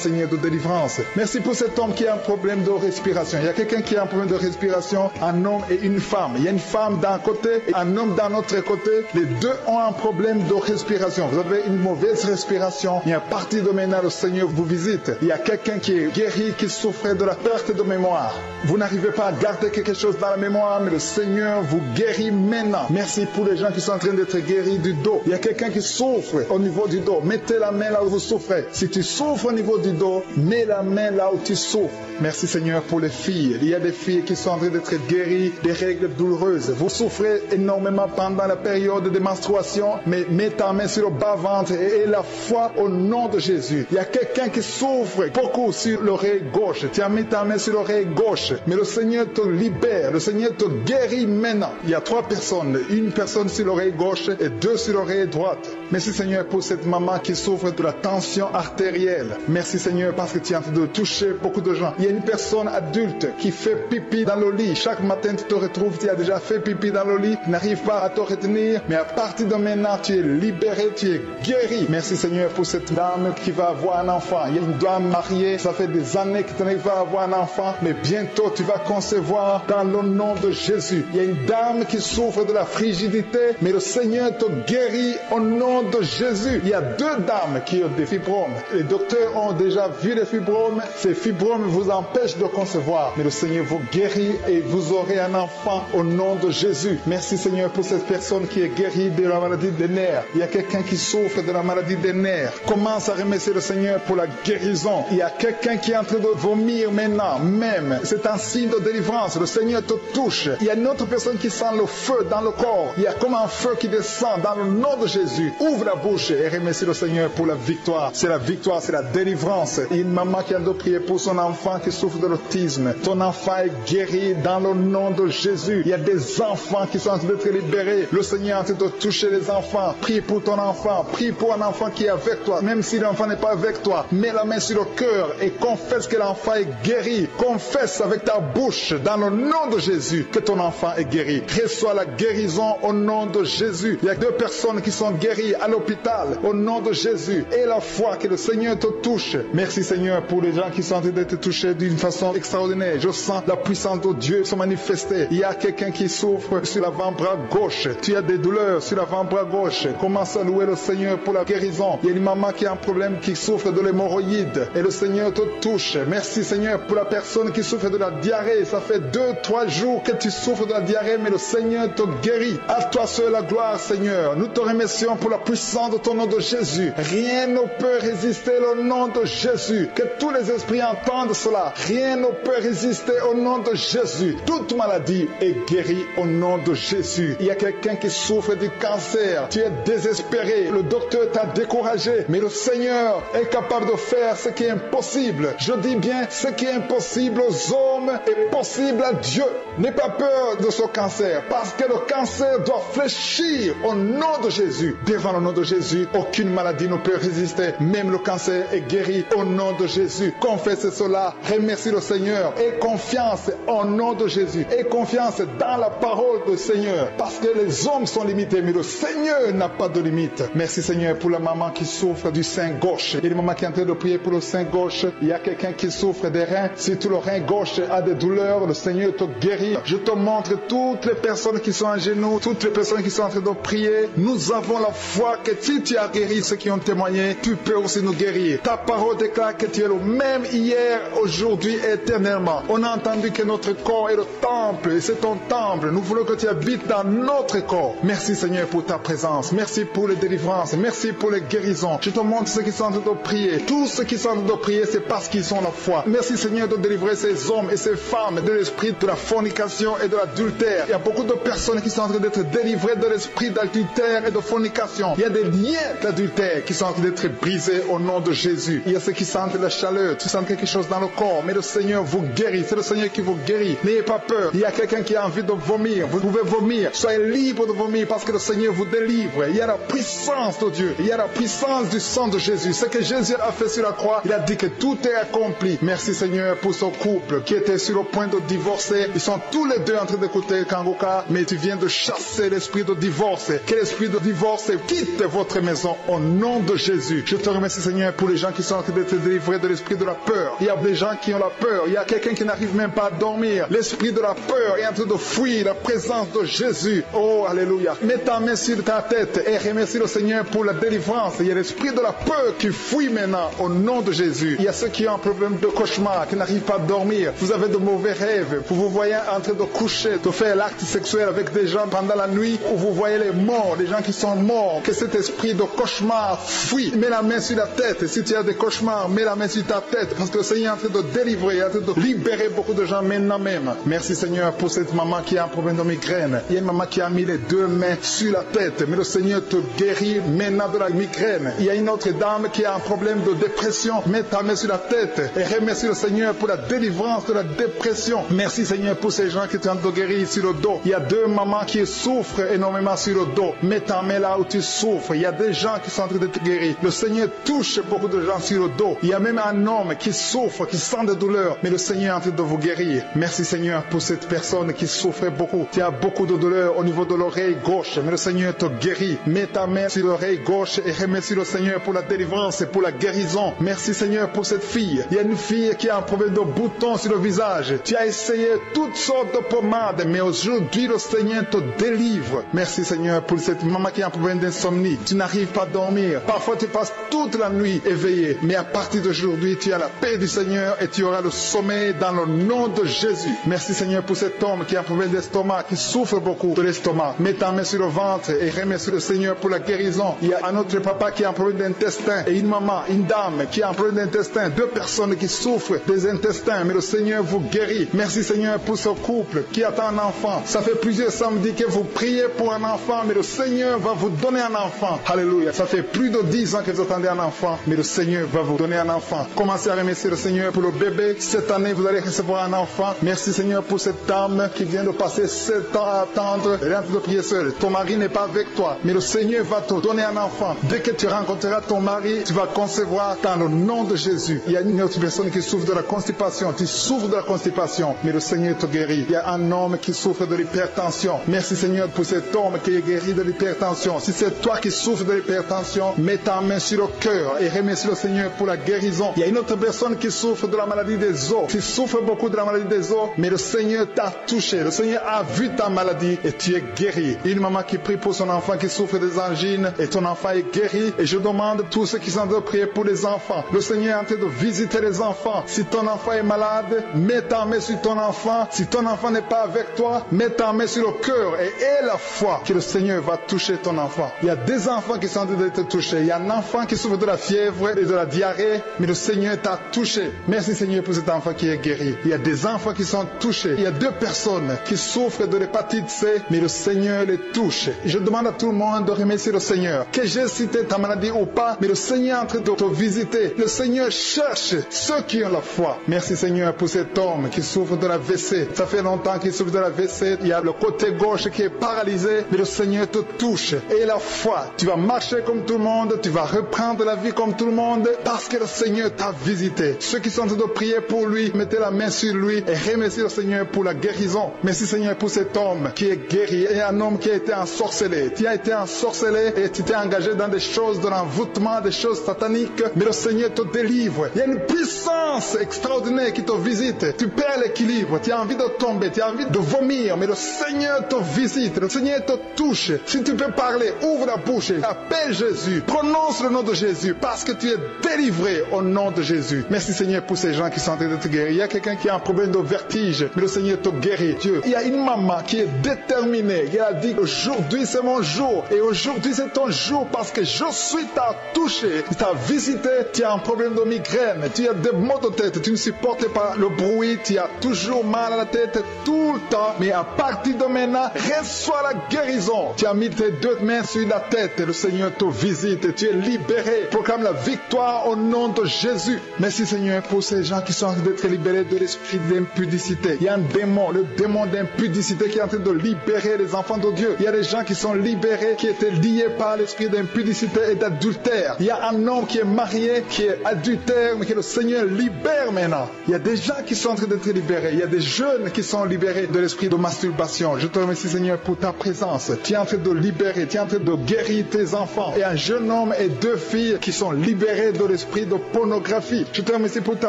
B: Seigneur de délivrance. Merci pour cet homme qui a un problème de respiration. Il y a quelqu'un qui a un problème de respiration, un homme et une femme. Il y a une femme d'un côté et un homme d'un autre côté. Les deux ont un problème de respiration. Vous avez une mauvaise respiration. Et à partir de maintenant, le Seigneur vous visite. Il y a quelqu'un qui est guéri, qui souffrait de la perte de mémoire. Vous n'arrivez pas à garder quelque chose dans la mémoire, mais le Seigneur vous guérit maintenant. Merci pour les gens qui sont en train d'être guéris du dos. Il y a quelqu'un qui souffre au niveau du dos. Mettez la main là où vous souffrez. Si tu souffres au niveau du dos, mets la main là où tu souffres. Merci Seigneur pour les filles. Il y a des filles qui sont en train d'être guéries des règles douloureuses. Vous souffrez énormément pendant la période de menstruation, mais mets ta main sur le bas-ventre et aie la foi au nom de Jésus. Il y a quelqu'un qui souffre beaucoup sur l'oreille gauche. Tu as mis ta main sur l'oreille gauche, mais le Seigneur te libère. Le Seigneur te guérit maintenant. Il y a 3 personnes. Une personne sur l'oreille gauche et 2 sur l'oreille droite. Merci Seigneur pour cette maman qui souffre de la tension artérielle. Merci Seigneur parce que tu es en train de toucher beaucoup de gens. Il y a une personne adulte qui fait pipi dans le lit. Chaque matin tu te retrouves, tu as déjà fait pipi dans le lit, tu n'arrives pas à te retenir, mais à partir de maintenant tu es libéré, tu es guéri. Merci Seigneur pour cette dame qui va avoir un enfant. Il y a une dame mariée, ça fait des années que tu n'arrives pas à avoir un enfant, mais bientôt tu vas concevoir dans le nom de Jésus. Il y a une dame qui souffre de la frigidité, mais le Seigneur te guérit au nom de Jésus. Il y a 2 dames qui ont des fibromes. Les docteurs ont déjà vu les fibromes. Ces fibromes vous empêchent de concevoir, mais le Seigneur vous guérit et vous aurez un enfant au nom de Jésus. Merci Seigneur pour cette personne qui est guérie de la maladie des nerfs. Il y a quelqu'un qui souffre de la maladie des nerfs. Commence à remercier le Seigneur pour la guérison. Il y a quelqu'un qui est en train de vomir maintenant, même. C'est un signe de délivrance. Le Seigneur te touche. Il y a une autre personne qui sent le feu dans le corps. Il y a comme un feu qui descend dans le nom de Jésus. Ouvre la bouche et remercie le Seigneur pour la victoire. C'est la victoire, c'est la délivrance. Il y a une maman qui a de prier pour son enfant qui souffre de l'autisme. Ton enfant est guéri dans le nom de Jésus. Il y a des enfants qui sont en train d'être libérés. Le Seigneur est en train de toucher les enfants. Prie pour ton enfant. Prie pour un enfant qui est avec toi. Même si l'enfant n'est pas avec toi, mets la main sur le cœur et confesse que l'enfant est guéri. Confesse avec ta bouche dans le nom de Jésus que ton enfant est guéri. Reçois la guérison au nom de Jésus. Il y a 2 personnes qui sont guéries à l'hôpital au nom de Jésus. Et la foi que le Seigneur te touche. Merci Seigneur pour les gens qui sont en train d'être touchés d'une façon extraordinaire. Je sens la puissance de Dieu se manifester. Il y a quelqu'un qui souffre sur l'avant-bras gauche. Tu as des douleurs sur l'avant-bras gauche. Commence à louer le Seigneur pour la guérison. Il y a une maman qui a un problème, qui souffre de l'hémorroïde. Et le Seigneur te touche. Merci Seigneur pour la personne qui souffre de la diarrhée. Ça fait 2-3 jours que tu souffres de la diarrhée, mais le Seigneur te guérit. À toi seul la gloire Seigneur. Nous te remercions pour la puissance de ton nom de Jésus. Rien ne peut résister au nom de Jésus. Que tous les esprits entendent cela. Rien ne peut résister au nom de Jésus. Toute maladie est guérie au nom de Jésus. Il y a quelqu'un qui souffre du cancer. Tu es désespéré. Le docteur t'a découragé. Mais le Seigneur est capable de faire ce qui est impossible. Je dis bien ce qui est impossible aux hommes l'homme est possible à Dieu. N'aie pas peur de ce cancer, parce que le cancer doit fléchir au nom de Jésus. Devant le nom de Jésus, aucune maladie ne peut résister. Même le cancer est guéri au nom de Jésus. Confesse cela, remercie le Seigneur. Aie confiance au nom de Jésus. Aie confiance dans la parole du Seigneur, parce que les hommes sont limités, mais le Seigneur n'a pas de limite. Merci Seigneur pour la maman qui souffre du sein gauche. Il y a une maman qui est en train de prier pour le sein gauche. Il y a quelqu'un qui souffre des reins. Si tout le rein gauche a des douleurs, le Seigneur te guérit. Je te montre toutes les personnes qui sont à genoux, toutes les personnes qui sont en train de prier. Nous avons la foi que si tu as guéri ceux qui ont témoigné, tu peux aussi nous guérir. Ta parole déclare que tu es le même hier, aujourd'hui, éternellement. On a entendu que notre corps est le temple, et c'est ton temple. Nous voulons que tu habites dans notre corps. Merci Seigneur pour ta présence. Merci pour les délivrances. Merci pour les guérisons. Je te montre ceux qui sont en train de prier. Tous ceux qui sont en train de prier, c'est parce qu'ils ont la foi. Merci Seigneur de délivrer ces hommes et ces femmes de l'esprit de la fornication et de l'adultère. Il y a beaucoup de personnes qui sont en train d'être délivrées de l'esprit d'adultère et de fornication. Il y a des liens d'adultère qui sont en train d'être brisés au nom de Jésus. Il y a ceux qui sentent la chaleur, qui sentent quelque chose dans le corps, mais le Seigneur vous guérit. C'est le Seigneur qui vous guérit. N'ayez pas peur. Il y a quelqu'un qui a envie de vomir. Vous pouvez vomir. Soyez libre de vomir parce que le Seigneur vous délivre. Il y a la puissance de Dieu. Il y a la puissance du sang de Jésus. Ce que Jésus a fait sur la croix, il a dit que tout est accompli. Merci Seigneur pour ce couple qui était sur le point de divorcer. Ils sont tous les deux en train d'écouter Kangoka, mais tu viens de chasser l'esprit de divorce. Que l'esprit de divorce quitte votre maison au nom de Jésus. Je te remercie Seigneur pour les gens qui sont en train d'être délivrés de l'esprit de la peur. Il y a des gens qui ont la peur. Il y a quelqu'un qui n'arrive même pas à dormir. L'esprit de la peur est en train de fuir la présence de Jésus. Oh, alléluia. Mets ta main sur ta tête et remercie le Seigneur pour la délivrance. Il y a l'esprit de la peur qui fuit maintenant au nom de Jésus. Il y a ceux qui ont un problème de cauchemar, qui n'arrivent pas à dormir. Vous avez de mauvais rêves. Vous vous voyez en train de coucher, de faire l'acte sexuel avec des gens pendant la nuit, où vous voyez les morts, les gens qui sont morts. Que cet esprit de cauchemar fuit. Mets la main sur la tête. Si tu as des cauchemars, mets la main sur ta tête. Parce que le Seigneur est en train de délivrer, en train de libérer beaucoup de gens maintenant même. Merci Seigneur pour cette maman qui a un problème de migraine. Il y a une maman qui a mis les deux mains sur la tête. Mais le Seigneur te guérit maintenant de la migraine. Il y a une autre dame qui a un problème de dépression. Mets ta main sur la tête et remercie le Seigneur pour la délivrance de la dépression. Merci Seigneur pour ces gens qui sont en train de guérir sur le dos. Il y a deux mamans qui souffrent énormément sur le dos. Mets ta main là où tu souffres. Il y a des gens qui sont en train de te guérir. Le Seigneur touche beaucoup de gens sur le dos. Il y a même un homme qui souffre, qui sent des douleurs. Mais le Seigneur est en train de vous guérir. Merci Seigneur pour cette personne qui souffre beaucoup. Tu as beaucoup de douleurs au niveau de l'oreille gauche. Mais le Seigneur te guérit. Mets ta main sur l'oreille gauche et remercie le Seigneur pour la délivrance et pour la guérison. Merci Seigneur pour cette fille. Il y a une fille qui a un problème de boutons sur le visage. Tu as essayé toutes sortes de pommades, mais aujourd'hui le Seigneur te délivre. Merci Seigneur pour cette maman qui a un problème d'insomnie. Tu n'arrives pas à dormir. Parfois tu passes toute la nuit éveillé, mais à partir d'aujourd'hui tu as la paix du Seigneur et tu auras le sommeil dans le nom de Jésus. Merci Seigneur pour cet homme qui a un problème d'estomac, qui souffre beaucoup de l'estomac. Mets ta main sur le ventre et remercie le Seigneur pour la guérison. Il y a un autre papa qui a un problème d'intestin et une maman, une dame qui a un problème d'intestin. Deux personnes qui souffrent des intestins, mais le Seigneur vous guérit. Merci Seigneur pour ce couple qui attend un enfant. Ça fait plusieurs samedis que vous priez pour un enfant, mais le Seigneur va vous donner un enfant. Alléluia. Ça fait plus de 10 ans que vous attendez un enfant, mais le Seigneur va vous donner un enfant. Commencez à remercier le Seigneur pour le bébé. Cette année, vous allez recevoir un enfant. Merci Seigneur pour cette dame qui vient de passer 7 ans à attendre. Elle est en train de prier seule. Ton mari n'est pas avec toi, mais le Seigneur va te donner un enfant. Dès que tu rencontreras ton mari, tu vas concevoir dans le nom de Jésus. Il y a une autre personne qui souffre de la constipation. Tu souffres de la constipation, mais le Seigneur te guérit. Il y a un homme qui souffre de l'hypertension. Merci Seigneur pour cet homme qui est guéri de l'hypertension. Si c'est toi qui souffres de l'hypertension, mets ta main sur le cœur et remercie le Seigneur pour la guérison. Il y a une autre personne qui souffre de la maladie des os. Tu souffres beaucoup de la maladie des os, mais le Seigneur t'a touché. Le Seigneur a vu ta maladie et tu es guéri. Une maman qui prie pour son enfant qui souffre des angines et ton enfant est guéri. Et je demande à tous ceux qui sont en train de prier pour les enfants. Le Seigneur est en train de visiter les enfants. Si ton enfant est malade, mets ta main sur ton enfant. Si ton enfant n'est pas avec toi, mets ta main sur le cœur et aie la foi que le Seigneur va toucher ton enfant. Il y a des enfants qui sont en train d'être touchés. Il y a un enfant qui souffre de la fièvre et de la diarrhée, mais le Seigneur t'a touché. Merci Seigneur pour cet enfant qui est guéri. Il y a des enfants qui sont touchés. Il y a 2 personnes qui souffrent de l'hépatite C, mais le Seigneur les touche. Je demande à tout le monde de remercier le Seigneur. Que j'ai cité ta maladie ou pas, mais le Seigneur est en train de te visiter. Le Seigneur cherche ceux qui ont la foi. Merci Seigneur pour cette cet homme qui souffre de la WC. Ça fait longtemps qu'il souffre de la WC. Il y a le côté gauche qui est paralysé, mais le Seigneur te touche. Et la foi, tu vas marcher comme tout le monde, tu vas reprendre la vie comme tout le monde, parce que le Seigneur t'a visité. Ceux qui sont en train de prier pour lui, mettez la main sur lui et remerciez le Seigneur pour la guérison. Merci Seigneur pour cet homme qui est guéri, et un homme qui a été ensorcelé. Tu as été ensorcelé et tu t'es engagé dans des choses de l'envoûtement, des choses sataniques, mais le Seigneur te délivre. Il y a une puissance extraordinaire qui te visite. Tu perds l'équilibre, tu as envie de tomber, tu as envie de vomir, mais le Seigneur te visite, le Seigneur te touche. Si tu peux parler, ouvre la bouche, appelle Jésus, prononce le nom de Jésus, parce que tu es délivré au nom de Jésus. Merci Seigneur pour ces gens qui sont en train de te guérir. Il y a quelqu'un qui a un problème de vertige, mais le Seigneur te guérit. Dieu, il y a une maman qui est déterminée, qui a dit aujourd'hui c'est mon jour, et aujourd'hui c'est ton jour, parce que je suis t'a touché, t'a visité. Tu as un problème de migraine, tu as des maux de tête, tu ne supportes pas le bruit, tu as toujours mal à la tête tout le temps, mais à partir de maintenant, reçois la guérison. Tu as mis tes deux mains sur la tête, le Seigneur te visite, et tu es libéré. Proclame la victoire au nom de Jésus. Merci Seigneur pour ces gens qui sont en train d'être libérés de l'esprit d'impudicité. Il y a un démon, le démon d'impudicité qui est en train de libérer les enfants de Dieu. Il y a des gens qui sont libérés, qui étaient liés par l'esprit d'impudicité et d'adultère. Il y a un homme qui est marié, qui est adultère, mais que le Seigneur libère maintenant. Il y a des gens qui sont en train d'être libérés. Il y a des jeunes qui sont libérés de l'esprit de masturbation. Je te remercie Seigneur pour ta présence. Tu es en train de libérer, tu es en train de guérir tes enfants. Et un jeune homme et deux filles qui sont libérés de l'esprit de pornographie. Je te remercie pour ta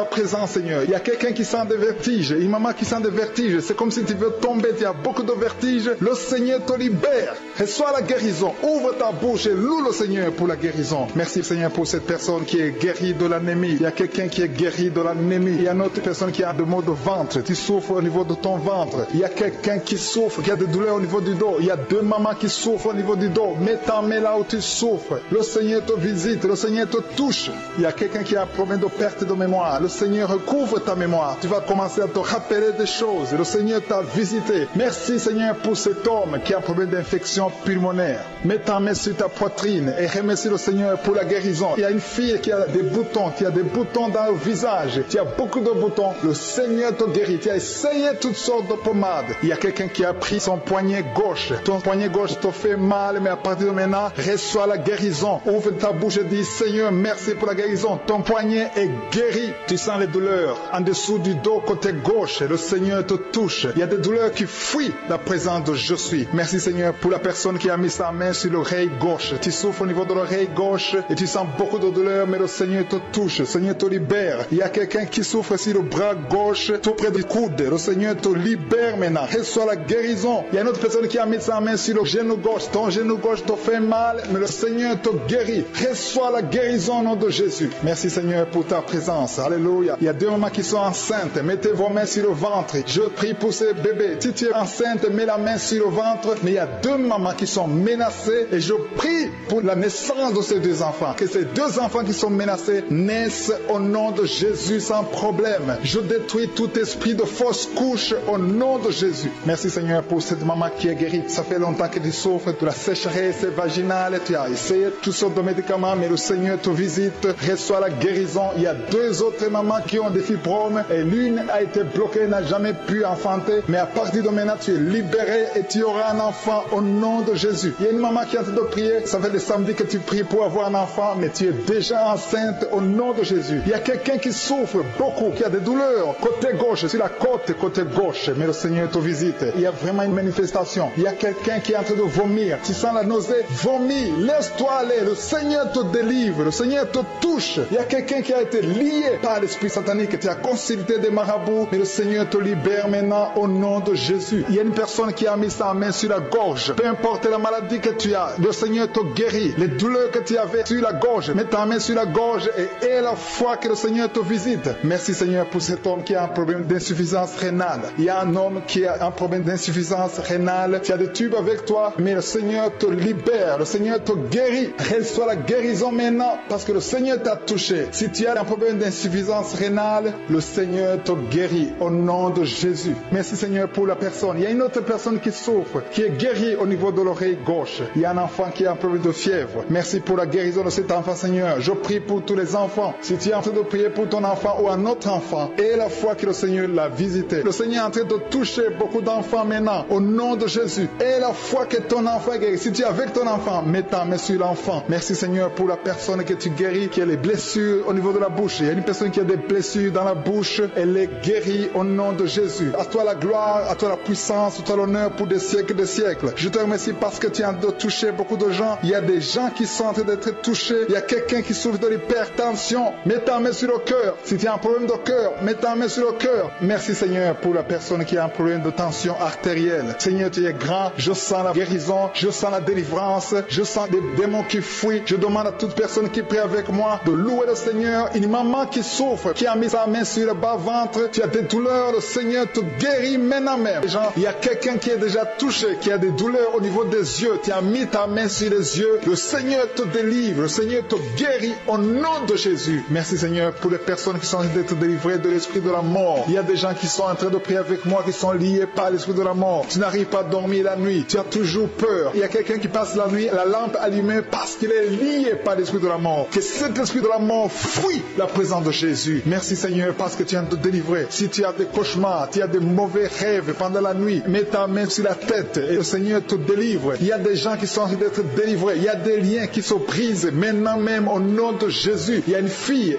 B: présence Seigneur. Il y a quelqu'un qui sent des vertiges, une maman qui sent des vertiges. C'est comme si tu veux tomber, tu as beaucoup de vertiges. Le Seigneur te libère. Reçois la guérison. Ouvre ta bouche et loue le Seigneur pour la guérison. Merci Seigneur pour cette personne qui est guérie de l'anémie. Il y a quelqu'un qui est guéri de l'anémie. Il y a une autre personne qui a des maux de ventre. Tu souffres au niveau de ton ventre. Il y a quelqu'un qui souffre, qui a des douleurs au niveau du dos. Il y a deux mamans qui souffrent au niveau du dos. Mets ta main là où tu souffres. Le Seigneur te visite. Le Seigneur te touche. Il y a quelqu'un qui a un problème de perte de mémoire. Le Seigneur recouvre ta mémoire. Tu vas commencer à te rappeler des choses. Le Seigneur t'a visité. Merci Seigneur pour cet homme qui a un problème d'infection pulmonaire. Mets ta main sur ta poitrine et remercie le Seigneur pour la guérison. Il y a une fille qui a des boutons, qui a des boutons dans le visage. Tu as beaucoup de boutons. Le Seigneur te guérit. Tu as essayé toutes sortes de pommades. Il y a quelqu'un qui a pris son poignet gauche. Ton poignet gauche te fait mal, mais à partir de maintenant, reçois la guérison. Ouvre ta bouche et dis Seigneur, merci pour la guérison. Ton poignet est guéri. Tu sens les douleurs en dessous du dos côté gauche. Le Seigneur te touche. Il y a des douleurs qui fuient la présence de je suis. Merci Seigneur pour la personne qui a mis sa main sur l'oreille gauche. Tu souffres au niveau de l'oreille gauche et tu sens beaucoup de douleur, mais le Seigneur te touche. Le Seigneur te libère. Il y a quelqu'un qui souffre sur le bras gauche, tout près du coude. Le Seigneur te libère maintenant. Reçois la guérison. Il y a une autre personne qui a mis sa main sur le genou gauche. Ton genou gauche te fait mal, mais le Seigneur te guérit. Reçois la guérison au nom de Jésus. Merci Seigneur pour ta présence. Alléluia. Il y a deux mamans qui sont enceintes. Mettez vos mains sur le ventre. Je prie pour ces bébés. Si tu es enceinte, mets la main sur le ventre. Mais il y a deux mamans qui sont menacées et je prie pour la naissance de ces deux enfants. Que ces deux enfants qui sont menacés naissent au nom de Jésus sans problème. Je détruis tout esprit de fausse couche au nom de Jésus. Merci Seigneur pour cette maman qui est guérie. Ça fait longtemps que tu souffres de la sécheresse vaginale. Tu as essayé toutes sortes de médicaments, mais le Seigneur te visite. Reçois la guérison. Il y a deux autres mamans qui ont des fibromes et l'une a été bloquée, n'a jamais pu enfanter. Mais à partir de maintenant, tu es libéré et tu auras un enfant au nom de Jésus. Il y a une maman qui est en train de prier. Ça fait des samedis que tu pries pour avoir un enfant, mais tu es déjà enceinte au nom de Jésus. Il y a quelqu'un qui souffre beaucoup, qui a des douleurs côté gauche, sur la côte côté gauche, mais le Seigneur te visite. Il y a vraiment une manifestation. Il y a quelqu'un qui est en train de vomir. Tu sens la nausée, vomis, laisse-toi aller. Le Seigneur te délivre, le Seigneur te touche. Il y a quelqu'un qui a été lié par l'esprit satanique. Tu as consulté des marabouts, mais le Seigneur te libère maintenant au nom de Jésus. Il y a une personne qui a mis sa main sur la gorge. Peu importe la maladie que tu as, le Seigneur te guérit. Les douleurs que tu avais sur la gorge, mets ta main sur la gorge et aie la foi que le Seigneur te visite. Merci Seigneur pour cet homme qui a un problème d'insuffisance rénale. Il y a un homme qui a un problème d'insuffisance rénale. Tu as des tubes avec toi, mais le Seigneur te libère. Le Seigneur te guérit. Reçois la guérison maintenant parce que le Seigneur t'a touché. Si tu as un problème d'insuffisance rénale, le Seigneur te guérit au nom de Jésus. Merci Seigneur pour la personne. Il y a une autre personne qui souffre, qui est guérie au niveau de l'oreille gauche. Il y a un enfant qui a un problème de fièvre. Merci pour la guérison de cet enfant Seigneur. Je prie pour tous les enfants. Si tu es en train de prier pour ton enfant ou un autre enfant, aie la fois que le Seigneur l'a visité. Le Seigneur est en train de toucher beaucoup d'enfants maintenant, au nom de Jésus. Et la fois que ton enfant est guéri, si tu es avec ton enfant, mets ta main sur l'enfant. Merci Seigneur pour la personne que tu guéris, qui a les blessures au niveau de la bouche. Il y a une personne qui a des blessures dans la bouche, elle est guérie au nom de Jésus. À toi la gloire, à toi la puissance, à toi l'honneur pour des siècles et des siècles. Je te remercie parce que tu es en train de toucher beaucoup de gens. Il y a des gens qui sont en train d'être touchés. Il y a quelqu'un qui souffre de l'hypertension. Mets ta main sur le cœur. Si tu as un problème de cœur, mets ta main sur le cœur. Merci Seigneur pour la personne qui a un problème de tension artérielle. Seigneur, tu es grand. Je sens la guérison, je sens la délivrance, je sens des démons qui fuient. Je demande à toute personne qui prie avec moi de louer le Seigneur. Une maman qui souffre, qui a mis sa main sur le bas-ventre, tu as des douleurs, le Seigneur te guérit maintenant même. Il y a quelqu'un qui est déjà touché, qui a des douleurs au niveau des yeux, tu as mis ta main sur les yeux, le Seigneur te délivre, le Seigneur te guérit au nom de Jésus. Merci Seigneur pour les personnes qui sont en train d'être délivrées de l'esprit de la mort. Il y a des gens qui sont en train de prier avec moi, qui sont liés par l'esprit de la mort. Tu n'arrives pas à dormir la nuit, tu as toujours peur. Il y a quelqu'un qui passe la nuit, la lampe allumée parce qu'il est lié par l'esprit de la mort. Que cet esprit de la mort fuit la présence de Jésus. Merci Seigneur parce que tu viens de te délivrer. Si tu as des cauchemars, tu as des mauvais rêves pendant la nuit, mets ta main sur la tête et le Seigneur te délivre. Il y a des gens qui sont en train d'être délivrés. Il y a des liens qui se brisent maintenant même au nom de Jésus. Il y a une fille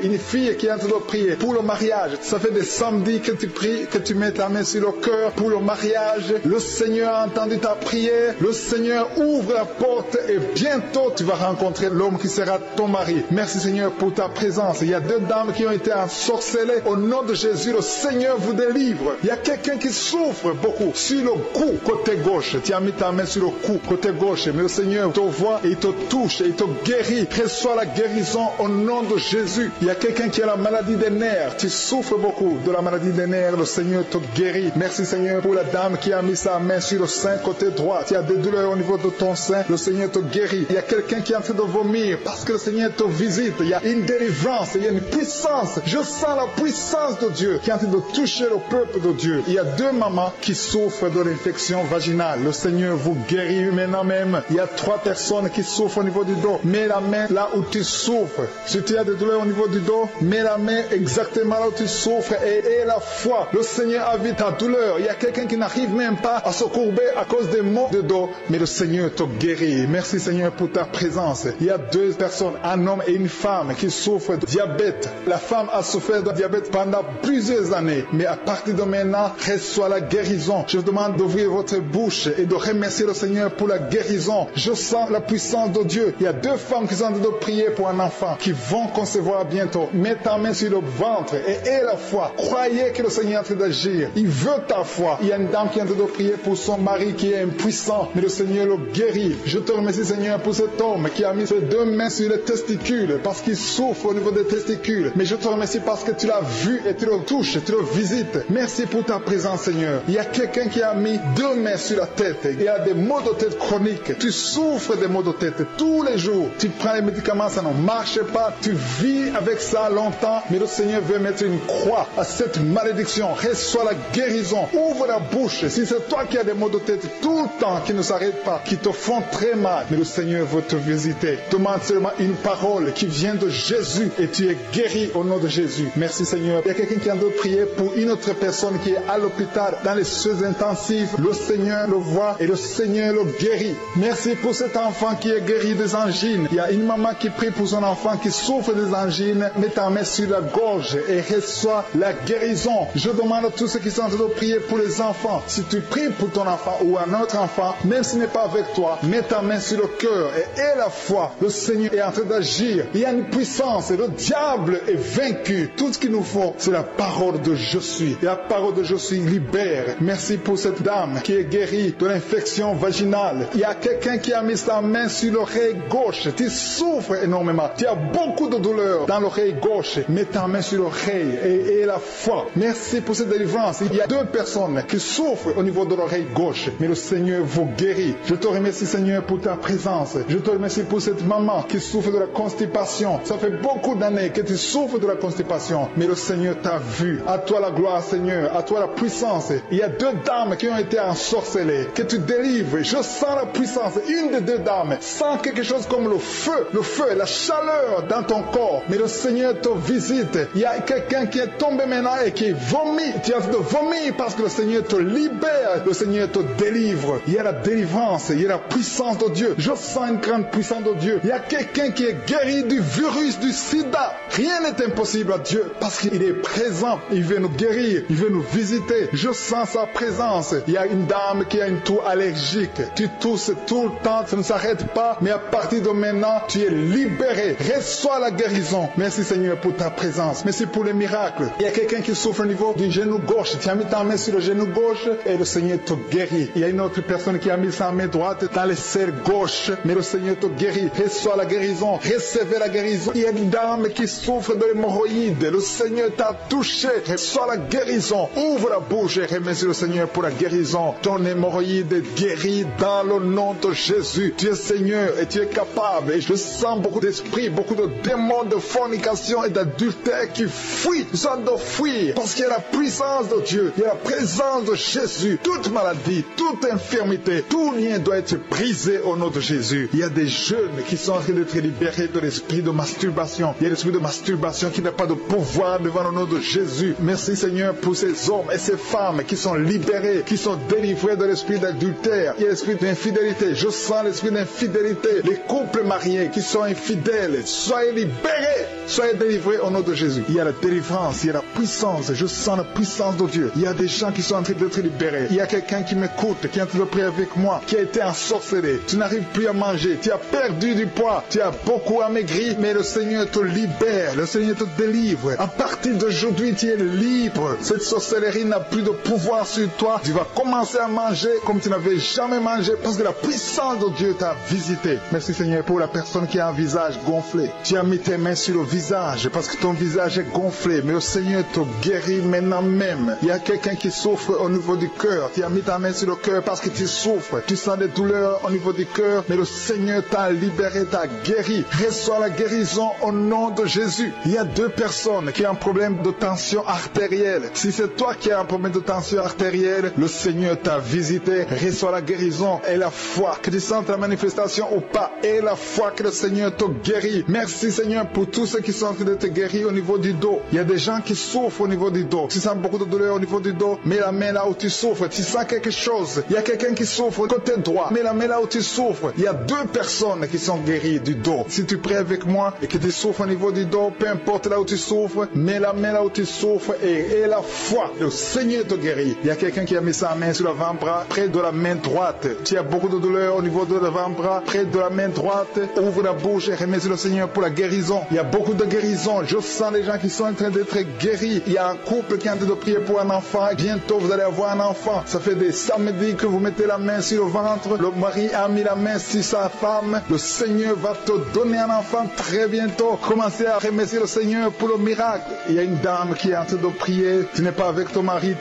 B: qui est en train de prier pour le mariage. Ça fait des samedis que tu pries, que tu mets ta main sur le cœur pour le mariage. Le Seigneur a entendu ta prière. Le Seigneur ouvre la porte et bientôt tu vas rencontrer l'homme qui sera ton mari. Merci Seigneur pour ta présence. Il y a deux dames qui ont été ensorcelées. Au nom de Jésus, le Seigneur vous délivre. Il y a quelqu'un qui souffre beaucoup sur le cou, côté gauche. Tu as mis ta main sur le cou, côté gauche. Mais le Seigneur te voit et il te touche et il te guérit. Reçois la guérison au nom de Jésus. Il y a quelqu'un qui a la maladie des nerfs. Tu souffres beaucoup de la maladie des nerfs. Le Seigneur te guérit. Merci Seigneur pour la dame qui a mis sa main sur le sein côté droit. Tu as des douleurs au niveau de ton sein. Le Seigneur te guérit. Il y a quelqu'un qui est en train de vomir parce que le Seigneur te visite. Il y a une délivrance. Il y a une puissance. Je sens la puissance de Dieu qui est en train de toucher le peuple de Dieu. Il y a deux mamans qui souffrent de l'infection vaginale. Le Seigneur vous guérit maintenant même. Il y a 3 personnes qui souffrent au niveau du dos. Mets la main là où tu souffres. Si tu as des douleurs au niveau du dos, mets la main exactement là où tu souffres et aie la foi. Le Seigneur a vu ta douleur. Il y a quelqu'un qui n'arrive même pas à se courber à cause des maux de dos, mais le Seigneur te guérit. Merci Seigneur pour ta présence. Il y a 2 personnes, un homme et une femme qui souffrent de diabète. La femme a souffert de diabète pendant plusieurs années, mais à partir de maintenant, reçoit la guérison. Je vous demande d'ouvrir votre bouche et de remercier le Seigneur pour la guérison. Je sens la puissance de Dieu. Il y a 2 femmes qui sont en train de prier pour un enfant qui vont concevoir bientôt. Mets ta main sur le ventre et aie la foi. Croyez que le Seigneur est en train d'agir. Il veut ta foi. Il y a une dame qui est en train de prier pour son mari qui est impuissant, mais le Seigneur le guérit. Je te remercie Seigneur pour cet homme qui a mis ses 2 mains sur les testicules parce qu'il souffre au niveau des testicules. Mais je te remercie parce que tu l'as vu et tu le touches, tu le visites. Merci pour ta présence Seigneur. Il y a quelqu'un qui a mis 2 mains sur la tête. Il y a des maux de tête chroniques. Tu souffres des maux de tête tous les jours. Tu prends les médicaments, ça ne marche pas. Tu vis avec ça longtemps, mais le Seigneur veut mettre une croix à cette malédiction. Reçois la guérison. Ouvre la bouche. Si c'est toi qui as des maux de tête tout le temps qui ne s'arrêtent pas, qui te font très mal, mais le Seigneur veut te visiter. Demande seulement une parole qui vient de Jésus et tu es guéri au nom de Jésus. Merci Seigneur. Il y a quelqu'un qui a de prier pour une autre personne qui est à l'hôpital dans les soins intensifs. Le Seigneur le voit et le Seigneur le guérit. Merci pour cet enfant qui est guéri des angines. Il y a une maman qui prie pour son enfant qui souffre des angines. Mets ta main sur la gorge et reçois la guérison. Je demande à tous ceux qui sont en train de prier pour les enfants. Si tu pries pour ton enfant ou un autre enfant, même s'il n'est pas avec toi, mets ta main sur le cœur et aie la foi. Le Seigneur est en train d'agir. Il y a une puissance et le diable est vaincu. Tout ce qu'il nous faut, c'est la parole de je suis. Et la parole de je suis libère. Merci pour cette dame qui est guérie de l'infection vaginale. Il y a quelqu'un qui a mis sa main sur l'oreille gauche. Tu souffres énormément. Tu as beaucoup de douleur dans l'oreille gauche. Mets ta main sur l'oreille et aie la foi. Merci pour cette délivrance. Il y a 2 personnes qui souffrent au niveau de l'oreille gauche, mais le Seigneur vous guérit. Je te remercie Seigneur pour ta présence. Je te remercie pour cette maman qui souffre de la constipation. Ça fait beaucoup d'années que tu souffres de la constipation, mais le Seigneur t'a vu. À toi la gloire Seigneur, à toi la puissance. Il y a 2 dames qui ont été ensorcelées, que tu délivres. Je sens la puissance. Une des 2 dames sent quelque chose comme le feu, la chaleur dans ton corps, mais le Seigneur te visite. Il y a quelqu'un qui est tombé tombe maintenant et qui vomit. Tu es en train de vomir parce que le Seigneur te libère, le Seigneur te délivre. Il y a la délivrance, il y a la puissance de Dieu. Je sens une grande puissance de Dieu. Il y a quelqu'un qui est guéri du virus du sida. Rien n'est impossible à Dieu parce qu'il est présent. Il veut nous guérir, il veut nous visiter. Je sens sa présence. Il y a une dame qui a une toux allergique. Tu tousses tout le temps, ça ne s'arrête pas. Mais à partir de maintenant, tu es libéré. Reçois la guérison. Merci Seigneur pour ta présence. Merci pour les miracles. Il y a quelqu'un qui souffre au niveau du genou gauche. Tu as mis ta main sur le genou gauche et le Seigneur te guérit. Il y a une autre personne qui a mis sa main droite dans le cerveau gauche, mais le Seigneur te guérit. Reçois la guérison. Recevez la guérison. Il y a une dame qui souffre de l'hémorroïde. Le Seigneur t'a touché. Reçois la guérison. Ouvre la bouche et remercie le Seigneur pour la guérison. Ton hémorroïde est guéri dans le nom de Jésus. Tu es Seigneur et tu es capable. Et je sens beaucoup d'esprits, beaucoup de démons de fornication et d'adultère qui fuient. Ils sont de fuir parce qu'il y a la puissance de Dieu. Il y a la présence de Jésus. Toute maladie, toute infirmité, tout lien doit être brisé au nom de Jésus. Il y a des jeunes qui sont en train d'être libérés de l'esprit de masturbation. Il y a l'esprit de masturbation qui n'a pas de pouvoir devant le nom de Jésus. Merci Seigneur pour ces hommes et ces femmes qui sont libérés, qui sont délivrés de l'esprit d'adultère. Il y a l'esprit d'infidélité. Je sens l'esprit d'infidélité. Les couples mariés qui sont infidèles, soyez libérés, soyez délivrés au nom de Jésus. Il y a la délivrance, il y a la puissance. Je sens la puissance de Dieu. Il y a des gens qui sont en train d'être libérés. Il y a quelqu'un qui m'écoute, qui est en train de prier avec moi, qui a été ensorcelé. Tu n'arrives plus à manger. Tu as perdu du poids. Tu as beaucoup amaigri, mais le Seigneur te libère. Le Seigneur te délivre. À partir d'aujourd'hui, tu es libre. Cette sorcellerie n'a plus de pouvoir sur toi. Tu vas commencer à manger comme tu n'avais jamais mangé parce que la puissance de Dieu t'a visité. Merci Seigneur pour la personne qui a un visage gonflé. Tu as mis tes mains sur le visage parce que ton visage est gonflé, mais le Seigneur te guérit maintenant même. Il y a quelqu'un qui souffre au niveau du cœur. Tu as mis ta main sur le cœur parce que tu souffres. Tu sens des douleurs au niveau du cœur, mais le Seigneur t'a libéré, t'a guéri. Reçois la guérison au nom de Jésus. Il y a deux personnes qui ont un problème de tension artérielle. Si c'est toi qui as un problème de tension artérielle, le Seigneur t'a visité. Reçois la guérison et la foi. Que tu sentes la manifestation ou pas, et la foi que le Seigneur te guérit. Merci Seigneur pour tous ceux qui sont en train de te guérir au niveau du dos. Il y a des gens qui souffrent au niveau du dos. Tu sens beaucoup de douleur au niveau du dos, mets la main là où tu souffres. Tu sens quelque chose. Il y a quelqu'un qui souffre côté droit, mets la main là où tu souffres. Il y a deux personnes qui sont guéries du dos. Si tu pries avec moi et que tu souffres au niveau du dos, peu importe là où tu souffres, mets la main là où tu souffres et la foi. Le Seigneur te guérit. Il y a quelqu'un qui a mis sa main sur l'avant-bras, près de la main droite. Tu as beaucoup de douleur au niveau de l'avant-bras, près de la main droite. Ouvre la bouche et remercie le Seigneur pour la guérison. Il y a beaucoup de guérison. Je sens les gens qui sont en train d'être guéris. Il y a un couple qui est en train de prier pour un enfant. Bientôt, vous allez avoir un enfant. Ça fait des samedis que vous mettez la main sur le ventre. Le mari a mis la main sur sa femme. Le Seigneur va te donner un enfant très bientôt. Commencez à remercier le Seigneur pour le miracle. Il y a une dame qui est en train de prier. Tu n'es pas avec ton mari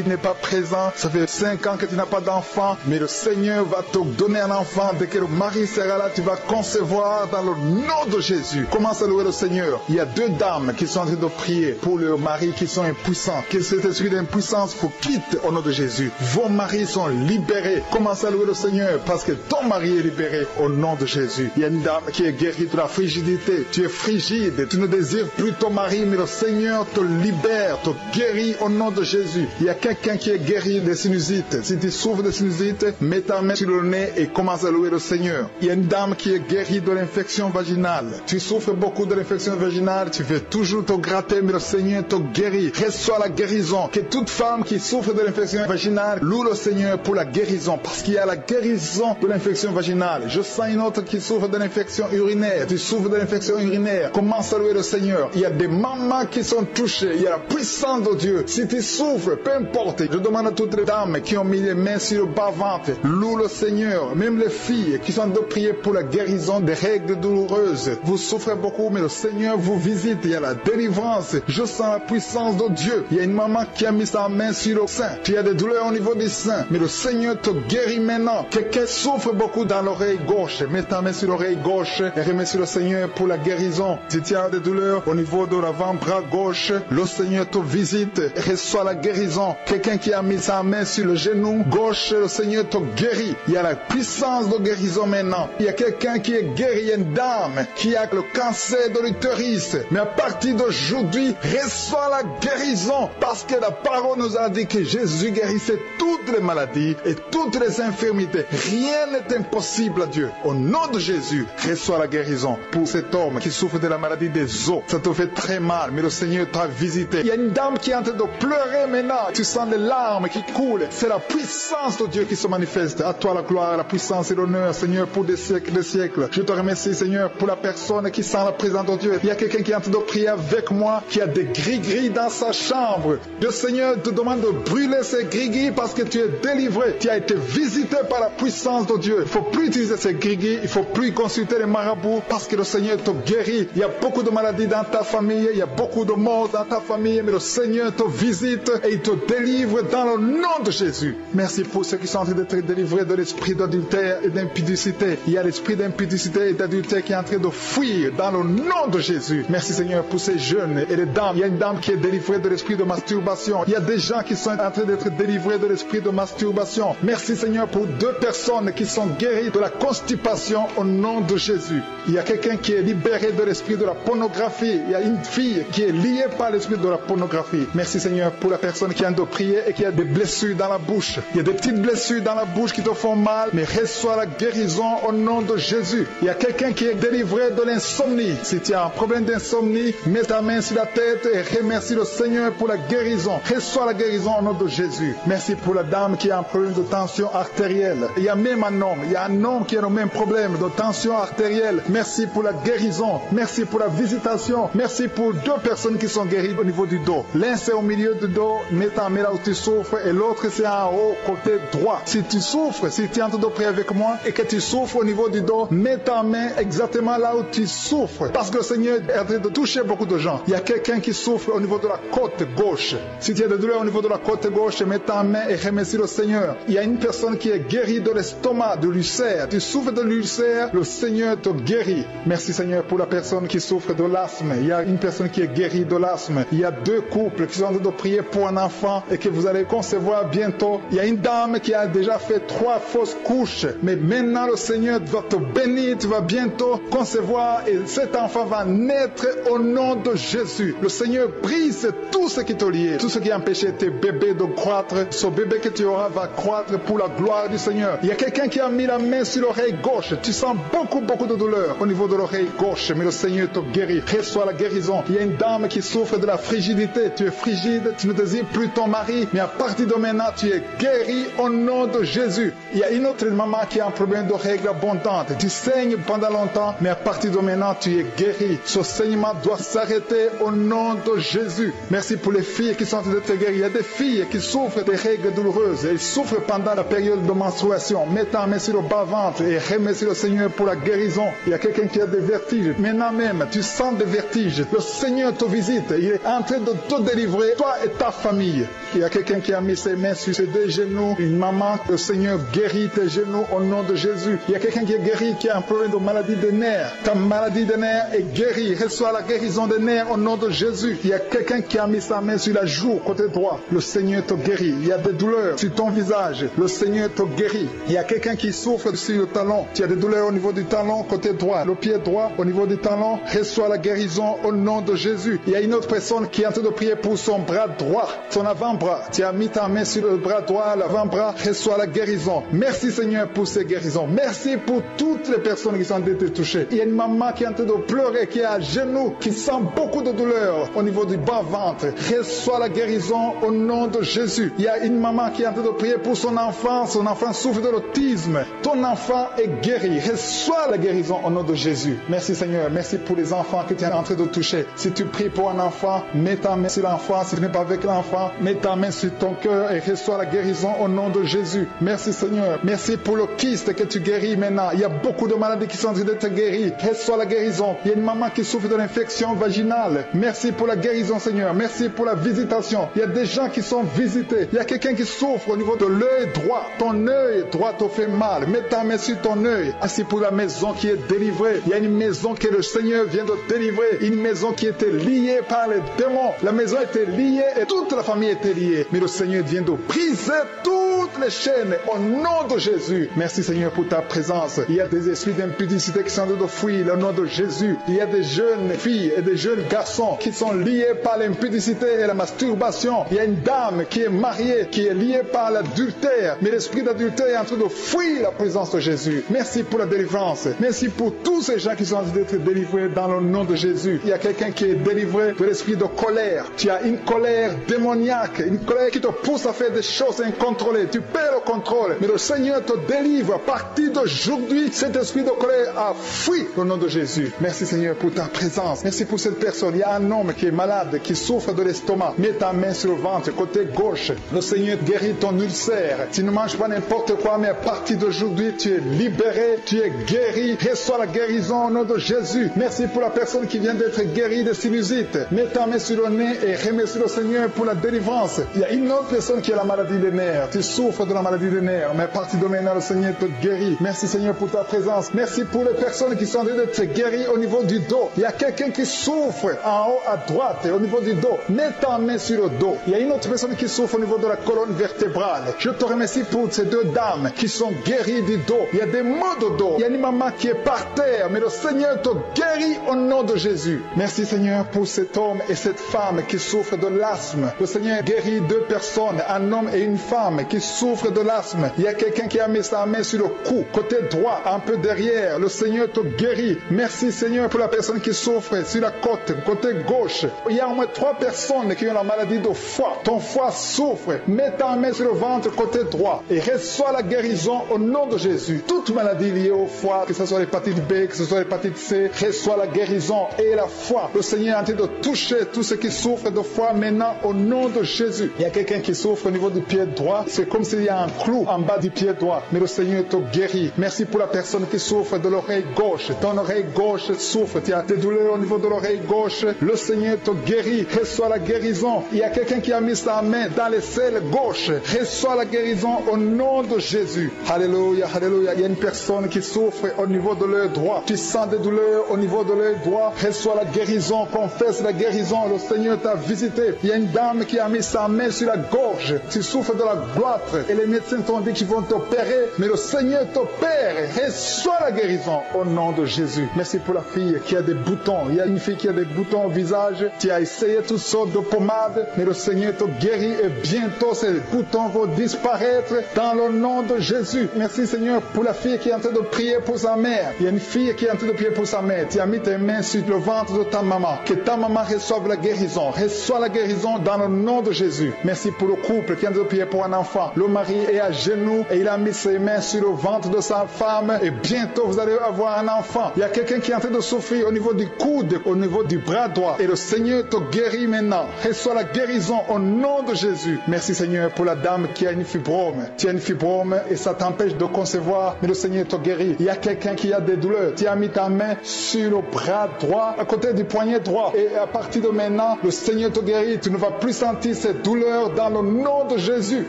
B: n'est pas présent. Ça fait 5 ans que tu n'as pas d'enfant. Mais le Seigneur va te donner un enfant. Dès que le mari sera là, tu vas concevoir dans le nom de Jésus. Commence à louer le Seigneur. Il y a deux dames qui sont en train de prier pour leurs maris qui sont impuissants. Que cet esprit d'impuissance vous quitte au nom de Jésus. Vos maris sont libérés. Commence à louer le Seigneur parce que ton mari est libéré au nom de Jésus. Il y a une dame qui est guérie de la frigidité. Tu es frigide. Tu ne désires plus ton mari, mais le Seigneur te libère, te guérit au nom de Jésus. Il y a quelqu'un qui est guéri des sinusites. Si tu souffres de sinusite, mets ta main sur le nez et commence à louer le Seigneur. Il y a une dame qui est guérie de l'infection vaginale. Tu souffres beaucoup de l'infection vaginale, tu veux toujours te gratter, mais le Seigneur te guérit. Reçois la guérison. Que toute femme qui souffre de l'infection vaginale loue le Seigneur pour la guérison, parce qu'il y a la guérison de l'infection vaginale. Je sens une autre qui souffre de l'infection urinaire. Tu souffres de l'infection urinaire. Commence à louer le Seigneur. Il y a des mamans qui sont touchées. Il y a la puissance de Dieu. Si tu souffres, peu importe. Je demande à toutes les dames qui ont mis les mains sur le bas-ventre, loue le Seigneur. Même les filles qui sont de prier pour la guérison des règles douloureuses. Vous souffrez beaucoup, mais le Seigneur vous visite. Il y a la délivrance. Je sens la puissance de Dieu. Il y a une maman qui a mis sa main sur le sein. Tu as des douleurs au niveau du sein, mais le Seigneur te guérit maintenant. Quelqu'un souffre beaucoup dans l'oreille gauche. Mets ta main sur l'oreille gauche et remercie le Seigneur pour la guérison. Si tu as des douleurs au niveau de l'avant-bras gauche, le Seigneur te visite. Reçois la guérison. Quelqu'un qui a mis sa main sur le genou gauche, le Seigneur te guérit. Il y a la puissance de guérison maintenant. Il y a quelqu'un qui est guéri, une dame qui a le cancer de l'utérus. Mais à partir d'aujourd'hui, reçois reçois la guérison, parce que la parole nous a dit que Jésus guérissait toutes les maladies et toutes les infirmités. Rien n'est impossible à Dieu. Au nom de Jésus, reçois la guérison pour cet homme qui souffre de la maladie des os. Ça te fait très mal, mais le Seigneur t'a visité. Il y a une dame qui est en train de pleurer maintenant. Tu sens les larmes qui coulent. C'est la puissance de Dieu qui se manifeste. À toi la gloire, la puissance et l'honneur, Seigneur, pour des siècles, des siècles. Je te remercie, Seigneur, pour la personne qui sent la présence de Dieu. Il y a quelqu'un qui est en train de prier avec moi, qui a des gris-gris dans sa chambre. Le Seigneur te demande de brûler ces gris-gris parce que tu es délivré. Tu as été visité par la puissance de Dieu. Il ne faut plus utiliser ces gris-gris. Il ne faut plus consulter les marabouts parce que le Seigneur te guérit. Il y a beaucoup de maladies dans ta famille. Il y a beaucoup de morts dans ta famille. Mais le Seigneur te visite et il te délivre dans le nom de Jésus. Merci pour ceux qui sont en train d'être délivrés de l'esprit d'adultère et d'impudicité. Il y a l'esprit d'impudicité et d'adultère qui est en train de fuir dans le nom de Jésus. Merci Seigneur pour ces jeunes et les dames. Il y a une dame qui est délivrée de l'esprit de masturbation. Il y a des gens qui sont en train d'être délivrés de l'esprit de masturbation. Merci Seigneur pour 2 personnes qui sont guéries de la constipation au nom de Jésus. Il y a quelqu'un qui est libéré de l'esprit de la pornographie. Il y a une fille qui est liée par l'esprit de la pornographie. Merci Seigneur pour la personne qui a de prier et qui a des blessures dans la bouche. Il y a des petites blessures dans la bouche qui te font mal, mais reçois la guérison au nom de Jésus. Il y a quelqu'un qui est délivré de l'insomnie. Si tu as un problème d'insomnie, mets ta main sur la tête et remercie le Seigneur pour la guérison. Reçois la guérison au nom de Jésus. Merci pour la dame qui a un problème de tension artérielle. Il y a même un homme. Il y a un homme qui a le même problème de tension artérielle. Merci pour la guérison. Merci pour la visitation. Merci pour 2 personnes qui sont guéries au niveau du dos. L'un c'est au milieu du dos, mets ta main là où tu souffres, et l'autre c'est en haut, côté droit. Si tu souffres, si tu es en train de prier avec moi et que tu souffres au niveau du dos, mets ta main exactement là où tu souffres. Parce que le Seigneur est en train de toucher beaucoup de gens. Il y a quelqu'un qui souffre au niveau de la côte gauche. Si tu as des douleurs au niveau de la côte gauche, mets ta main et remercie le Seigneur. Il y a une personne qui est guérie de l'estomac, de l'ulcère. Tu souffres de l'ulcère, le Seigneur te guérit. Merci Seigneur pour la personne qui souffre de l'asthme. Il y a une personne qui est guérie de l'asthme. Il y a 2 couples qui sont en train de prier pour un enfant et que vous allez concevoir bientôt. Il y a une dame qui a déjà fait 3 fausses couches. Mais maintenant le Seigneur va te bénir. Tu vas bientôt concevoir et cet enfant va naître au nom de Jésus. Le Seigneur brise tout ce qui te lie, tout ce qui empêchait tes bébés de croître. Ce bébé que tu auras va croître pour la gloire du Seigneur. Il y a quelqu'un qui a mis la main sur l'oreille gauche. Tu sens beaucoup de douleur au niveau de l'oreille gauche, mais le Seigneur te guérit. Reçois la guérison. Il y a une dame qui souffre de la frigidité. Tu es frigide, tu ne désires plus ton mari, mais à partir de maintenant, tu es guéri au nom de Jésus. Il y a une autre maman qui a un problème de règles abondantes. Tu saignes pendant longtemps, mais à partir de maintenant, tu es guéri. Ce saignement doit s'arrêter au nom de Jésus. Merci pour les filles qui sont en train de te guérir. Il y a des filles qui souffrent des règles douloureuses. Elles souffrent pendant la période de menstruation. Mets ta main sur le bas-ventre et remercie le Seigneur pour la guérison. Il y a quelqu'un qui a des vertiges. Maintenant même, tu sens des vertiges. Le Seigneur te visite. Il est en train de te délivrer, toi et ta famille. Il y a quelqu'un qui a mis ses mains sur ses 2 genoux. Une maman, le Seigneur guérit tes genoux au nom de Jésus. Il y a quelqu'un qui est guéri, qui a un problème de maladie des nerfs. Ta maladie des nerfs est guérie. Reçois la guérison des nerfs au nom de Jésus. Il y a quelqu'un qui a mis sa main sur la joue, côté droit. Le Seigneur te guérit. Il y a des douleurs sur ton visage. Le Seigneur te guérit. Il y a quelqu'un qui souffre sur le talon. Tu as des douleurs au niveau du talon, côté droit. Le pied droit, au niveau du talon. Reçois la guérison au nom de Jésus. Il y a une autre personne qui est en train de prier pour son bras droit, son avant-bras. Tu as mis ta main sur le bras droit, l'avant-bras. Reçois la guérison. Merci Seigneur pour ces guérisons. Merci pour toutes les personnes qui sont été touchées. Il y a une maman qui est en train de pleurer, qui est à genoux, qui sent beaucoup de douleur au niveau du bas-ventre. Reçois la guérison au nom de Jésus. Il y a une maman qui est en train de prier pour son enfant. Son enfant souffre de l'autisme. Ton enfant est guéri. Reçois la guérison au nom de Jésus. Merci Seigneur. Merci pour les enfants que tu es en train de toucher. Si tu pries pour un enfant, mets ta main sur l'enfant. Si tu n'es pas avec l'enfant, mets ta main sur ton cœur et reçois la guérison au nom de Jésus. Merci Seigneur. Merci pour le kyste que tu guéris maintenant. Il y a beaucoup de maladies qui sont en train d'être guéries. Reçois la guérison. Il y a une maman qui souffre de l'infection vaginale. Merci pour la guérison Seigneur. Merci pour la visitation. Il y a des gens qui sont visités. Il y a quelqu'un qui souffre au niveau de l'œil droit. Ton œil droit te fait mal. Mets ta main sur ton œil. Ainsi pour la maison qui est délivrée. Il y a une maison que le Seigneur vient de délivrer. Une maison qui était liée par les démons. La maison était liée et toute la famille était liée. Mais le Seigneur vient de briser toutes les chaînes au nom de Jésus. Merci Seigneur pour ta présence. Il y a des esprits d'impudicité qui sont en train de fuir au nom de Jésus. Il y a des jeunes filles et des jeunes garçons qui sont liés lié par l'impudicité et la masturbation. Il y a une dame qui est mariée, qui est liée par l'adultère. Mais l'esprit d'adultère est en train de fuir la présence de Jésus. Merci pour la délivrance. Merci pour tous ces gens qui sont en train d'être délivrés dans le nom de Jésus. Il y a quelqu'un qui est délivré de l'esprit de colère. Tu as une colère démoniaque, une colère qui te pousse à faire des choses incontrôlées. Tu perds le contrôle. Mais le Seigneur te délivre. À partir d'aujourd'hui, cet esprit de colère a fui au nom de Jésus. Merci Seigneur pour ta présence. Merci pour cette personne. Il y a un homme qui est malade, qui souffre de l'estomac. Mets ta main sur le ventre, côté gauche. Le Seigneur guérit ton ulcère. Tu ne manges pas n'importe quoi, mais à partir d'aujourd'hui, tu es libéré, tu es guéri. Reçois la guérison au nom de Jésus. Merci pour la personne qui vient d'être guérie de sinusite. Mets ta main sur le nez et remercie le Seigneur pour la délivrance. Il y a une autre personne qui a la maladie des nerfs. Tu souffres de la maladie des nerfs, mais à partir de maintenant, le Seigneur te guérit. Merci Seigneur pour ta présence. Merci pour les personnes qui sont en train d'être guéries au niveau du dos. Il y a quelqu'un qui souffre en haut à droite, au niveau du dos. Mets ta main sur le dos. Il y a une autre personne qui souffre au niveau de la colonne vertébrale. Je te remercie pour ces deux dames qui sont guéries du dos. Il y a des maux de dos. Il y a une maman qui est par terre, mais le Seigneur te guérit au nom de Jésus. Merci Seigneur pour cet homme et cette femme qui souffrent de l'asthme. Le Seigneur guérit deux personnes, un homme et une femme qui souffrent de l'asthme. Il y a quelqu'un qui a mis sa main sur le cou, côté droit, un peu derrière. Le Seigneur te guérit. Merci Seigneur pour la personne qui souffre sur la côte, côté gauche. Il y a au moins 3 personnes qui ont la maladie de foie. Ton foie souffre. Mets ta main sur le ventre, côté droit, et reçois la guérison au nom de Jésus. Toute maladie liée au foie, que ce soit l'hépatite B, que ce soit l'hépatite C, reçois la guérison et la foi. Le Seigneur est en train de toucher tous ceux qui souffrent de foie maintenant au nom de Jésus. Il y a quelqu'un qui souffre au niveau du pied droit. C'est comme s'il y a un clou en bas du pied droit. Mais le Seigneur te guérit. Merci pour la personne qui souffre de l'oreille gauche. Ton oreille gauche souffre. Tu as des douleurs au niveau de l'oreille gauche. Le Seigneur te guérit. Reçois la guérison. Il y a quelqu'un qui a mis sa main dans les selles gauche. Reçois la guérison au nom de Jésus. Alléluia, alléluia. Il y a une personne qui souffre au niveau de l'œil droit. Tu sens des douleurs au niveau de l'œil droit. Reçois la guérison. Confesse la guérison. Le Seigneur t'a visité. Il y a une dame qui a mis sa main sur la gorge. Tu souffres de la gloître. Et les médecins t'ont dit qu'ils vont t'opérer. Mais le Seigneur t'opère. Reçois la guérison au nom de Jésus. Merci pour la fille qui a des boutons. Il y a une fille qui a des boutons au visage. Tu as essayé toutes sortes de pommades. Mais le Seigneur te guérit. Et bientôt ces boutons vont disparaître dans le nom de Jésus. Merci Seigneur pour la fille qui est en train de prier pour sa mère. Il y a une fille qui est en train de prier pour sa mère. Tu as mis tes mains sur le ventre de ta maman. Que ta maman reçoive la guérison. Reçois la guérison dans le nom de Jésus. Merci pour le couple qui est en train de prier pour un enfant. Le mari est à genoux et il a mis ses mains sur le ventre de sa femme. Et bientôt vous allez avoir un enfant. Il y a quelqu'un qui est en train de souffrir au niveau du coude, au niveau du bras droit. Et le Seigneur te guérit maintenant. Reçois la guérison au nom de Jésus. Merci Seigneur pour la dame qui a une fibrome. Tu as une fibrome et ça t'empêche de concevoir, mais le Seigneur te guérit. Il y a quelqu'un qui a des douleurs. Tu as mis ta main sur le bras droit, à côté du poignet droit. Et à partir de maintenant, le Seigneur te guérit. Tu ne vas plus sentir cette douleur dans le nom de Jésus.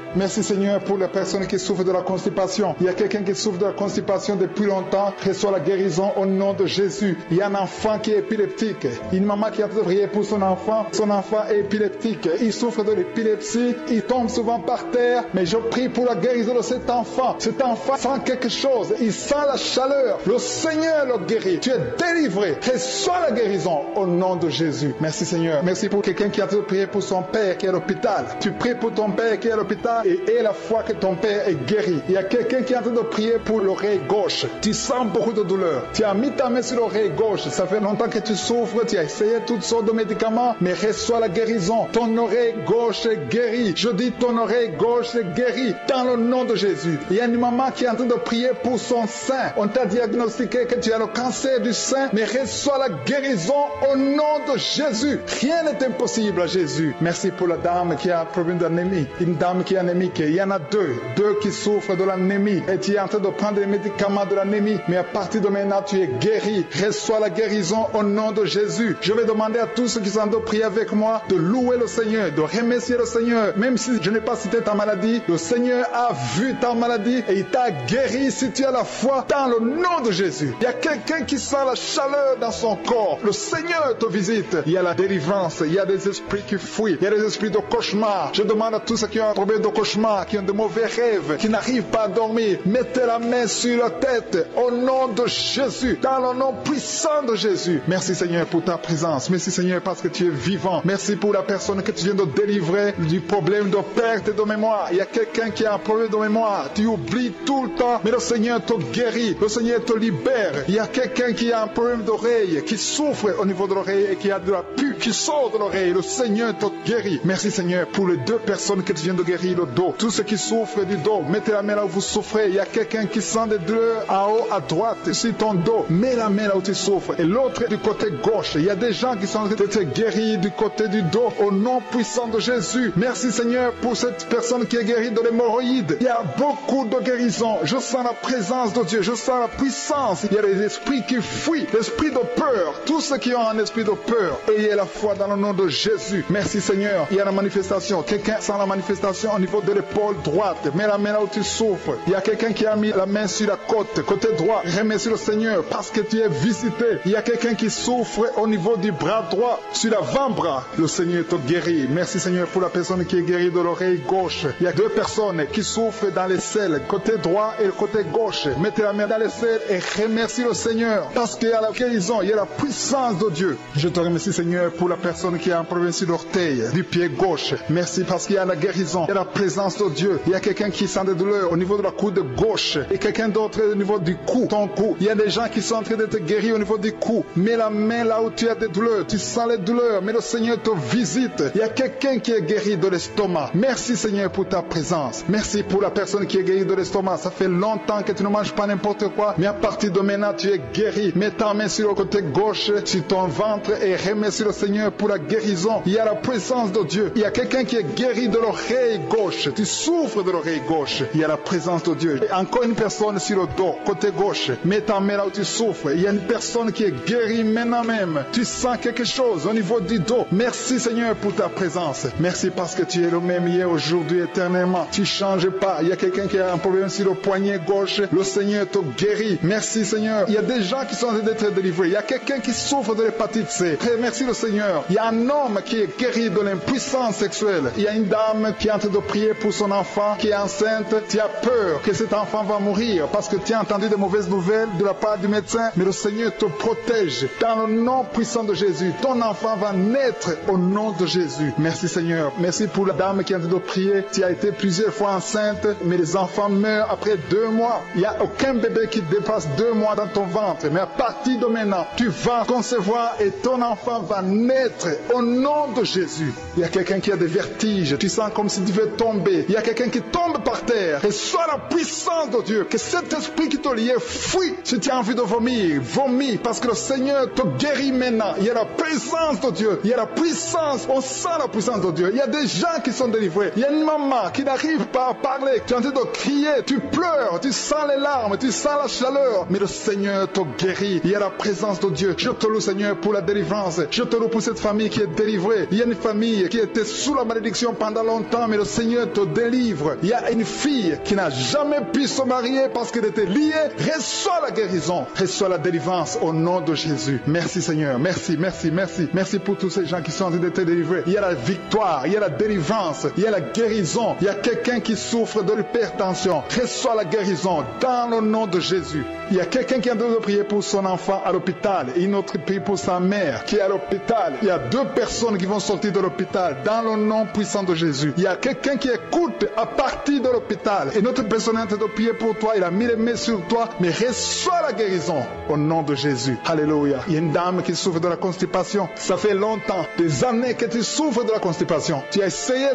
B: Merci Seigneur pour les personnes qui souffrent de la constipation. Il y a quelqu'un qui souffre de la constipation depuis longtemps. Reçois la guérison au nom de Jésus. Il y a un enfant qui est épileptique. Une maman qui a prié pour son enfant. Son enfant est épileptique. Il souffre de l'épilepsie. Il tombe souvent par terre. Mais je prie pour la guérison de cet enfant. Cet enfant sent quelque chose. Il sent la chaleur. Le Seigneur le guérit. Tu es délivré. Reçois la guérison au nom de Jésus. Merci Seigneur. Merci pour quelqu'un qui a prié pour son père qui est à l'hôpital. Tu pries pour ton père qui est à l'hôpital et aie la foi que ton père est guéri. Il y a quelqu'un qui est en train de prier pour l'oreille gauche. Tu sens beaucoup de douleur. Tu as mis ta main sur l'oreille gauche. Ça fait longtemps que tu souffres. Tu as essayé toutes sortes de médicaments, mais reçois la guérison. Ton oreille gauche est guérie. Je dis ton oreille gauche est guérie dans le nom de Jésus. Il y a une maman qui est en train de prier pour son sein. On t'a diagnostiqué que tu as le cancer du sein, mais reçois la guérison au nom de Jésus. Rien n'est impossible à Jésus. Merci pour la dame qui a un problème d'anémie. Une dame qui est anémique. Il y en a deux qui souffrent de l'anémie. Et tu es en train de prendre les médicaments de l'anémie. Mais à partir de maintenant, tu es guéri. Reçois la guérison au nom de Jésus. Je vais demander à tous ceux qui sont en train de prier avec moi de louer le Seigneur, de remercier le Seigneur. Même si je n'ai pas cité ta maladie, le Seigneur a vu ta maladie et il t'a guéri si tu as la foi dans le nom de Jésus. Il y a quelqu'un qui sent la chaleur dans son corps. Le Seigneur te visite. Il y a la délivrance. Il y a des esprits qui fuient. Il y a des esprits de cauchemar. Je demande à tous ceux qui ont un problème de cauchemar, qui ont de mauvais rêves, qui n'arrivent pas à dormir, mettez la main sur la tête au nom de Jésus, dans le nom puissant de Jésus. Merci Seigneur pour ta présence. Merci Seigneur parce parce que tu es vivant. Merci pour la personne que tu viens de délivrer du problème de perte de mémoire. Il y a quelqu'un qui a un problème de mémoire. Tu oublies tout le temps, mais le Seigneur te guérit. Le Seigneur te libère. Il y a quelqu'un qui a un problème d'oreille, qui souffre au niveau de l'oreille et qui a de la pus qui sort de l'oreille. Le Seigneur te guérit. Merci Seigneur pour les 2 personnes que tu viens de guérir le dos. Tous ceux qui souffrent du dos, mettez la main là où vous souffrez. Il y a quelqu'un qui sent des douleurs en haut à droite sur ton dos. Mets la main là où tu souffres. Et l'autre du côté gauche. Il y a des gens qui sont en train d'être guéris du côté du dos au nom puissant de Jésus. Merci Seigneur pour cette personne qui est guérie de l'hémorroïde. Il y a beaucoup de guérisons. Je sens la présence de Dieu. Je sens la puissance. Il y a des esprits qui fuient. L'esprit de peur. Tous ceux qui ont un esprit de peur, ayez la foi dans le nom de Jésus. Merci Seigneur. Il y a la manifestation. Quelqu'un sent la manifestation au niveau de l'épaule droite. Mets la main là où tu souffres. Il y a quelqu'un qui a mis la main sur la côte. Côté droit. Remercie le Seigneur parce que tu es visité. Il y a quelqu'un qui souffre au niveau du bras droit. Sur l'avant-bras. Le Seigneur te guérit. Merci Seigneur pour la personne qui est guérie de l'oreille gauche. Il y a 2 personnes qui souffrent dans les selles. Côté droit et le côté gauche. Mettez la main dans les selles et remercie le Seigneur parce qu'il y a la guérison. Il y a la puissance de Dieu. Je te remercie Seigneur pour la personne qui a un problème sur l'orteil du pied gauche. Merci parce qu'il y a la guérison. Il y a la présence de Dieu. Il y a quelqu'un qui sent des douleurs au niveau de la coude gauche et quelqu'un d'autre au niveau du cou, ton cou. Il y a des gens qui sont en train d'être guéris au niveau du cou. Mets la main là où tu as des douleurs. Tu sens les douleurs, mais le Seigneur te visite. Il y a quelqu'un qui est guéri de l'estomac. Merci Seigneur pour ta présence. Merci pour la personne qui est guérie de l'estomac. Ça fait longtemps que tu ne manges pas n'importe quoi, mais à partir de maintenant tu es guéri. Mets ta main sur le côté gauche, sur ton ventre et remercie le Seigneur pour la guérison. Il y a la présence de Dieu. Il y a quelqu'un qui est guéri de l'oreille gauche. Tu souffres de l'oreille gauche. Il y a la présence de Dieu. Et encore une personne sur le dos, côté gauche. Mets ta main là où tu souffres. Il y a une personne qui est guérie maintenant même. Tu sens quelque chose au niveau du dos. Merci Seigneur pour ta présence. Merci parce que tu es le même hier, aujourd'hui, éternellement. Tu ne changes pas. Il y a quelqu'un qui a un problème sur le poignet gauche. Le Seigneur te guérit. Merci Seigneur. Il y a des gens qui sont en train d'être délivrés. Il y a quelqu'un qui souffre de l'hépatite C. Merci le Seigneur. Il y a un homme qui est guéri de l'impuissance sexuelle. Il y a une dame qui est en train de prier pour son enfant qui est enceinte. Tu as peur que cet enfant va mourir parce que tu as entendu de mauvaises nouvelles de la part du médecin. Mais le Seigneur te protège. Dans le nom puissant de Jésus, ton enfant va naître au nom de Jésus. Merci Seigneur. Merci pour la dame qui est en train de prier. Tu as été plusieurs fois enceinte, mais les enfants meurent après 2 mois. Il n'y a aucun bébé qui dépasse 2 mois dans ton ventre. Mais à partir de maintenant, tu vas concevoir et ton enfant va naître au nom de Jésus. Il y a quelqu'un qui a des vertiges. Tu sens comme si tu veux tomber. Il y a quelqu'un qui tombe par terre. Et soit la puissance de Dieu. Que cet esprit qui te liait fuit. Si tu as envie de vomir, vomis. Parce que le Seigneur te guérit maintenant. Il y a la présence de Dieu. Il y a la puissance. On sent la puissance de Dieu. Il y a des gens qui sont délivrés. Il y a une maman qui n'arrive pas à parler. Tu es en train de crier. Tu pleures. Tu sens les larmes. Tu sens la chaleur. Mais le Seigneur te guérit. Il y a la présence de Dieu. Je te loue Seigneur pour la délivrance. Je te loue pour cette famille qui est délivrée. Il y a une famille qui était sous la malédiction pendant longtemps. Mais le Seigneur te délivre. Il y a une fille qui n'a jamais pu se marier parce qu'elle était liée. Reçois la guérison. Reçois la délivrance au nom de Jésus. Merci Seigneur. Merci, merci, merci. Merci pour tous ces gens qui sont en train d'être délivrés. Il y a la victoire. Il y a la délivrance. Il y a la guérison. Il y a quelqu'un qui souffre de l'hypertension. Reçois la guérison dans le nom de Jésus. Il y a quelqu'un qui est en train de prier pour son enfant à l'hôpital. Et une autre prie pour sa mère qui est à l'hôpital. Il y a 2 personnes qui vont sortir de l'hôpital dans le nom puissant de Jésus. Il y a quelqu'un qui écoute à partir de l'hôpital. Et notre personne est en train de prier pour toi. Il a mis les mains sur toi. Mais reçois la guérison au nom de Jésus. Alléluia. Il y a une dame qui souffre de la constipation. Ça fait longtemps, des années que tu souffres de la constipation. Tu as essayé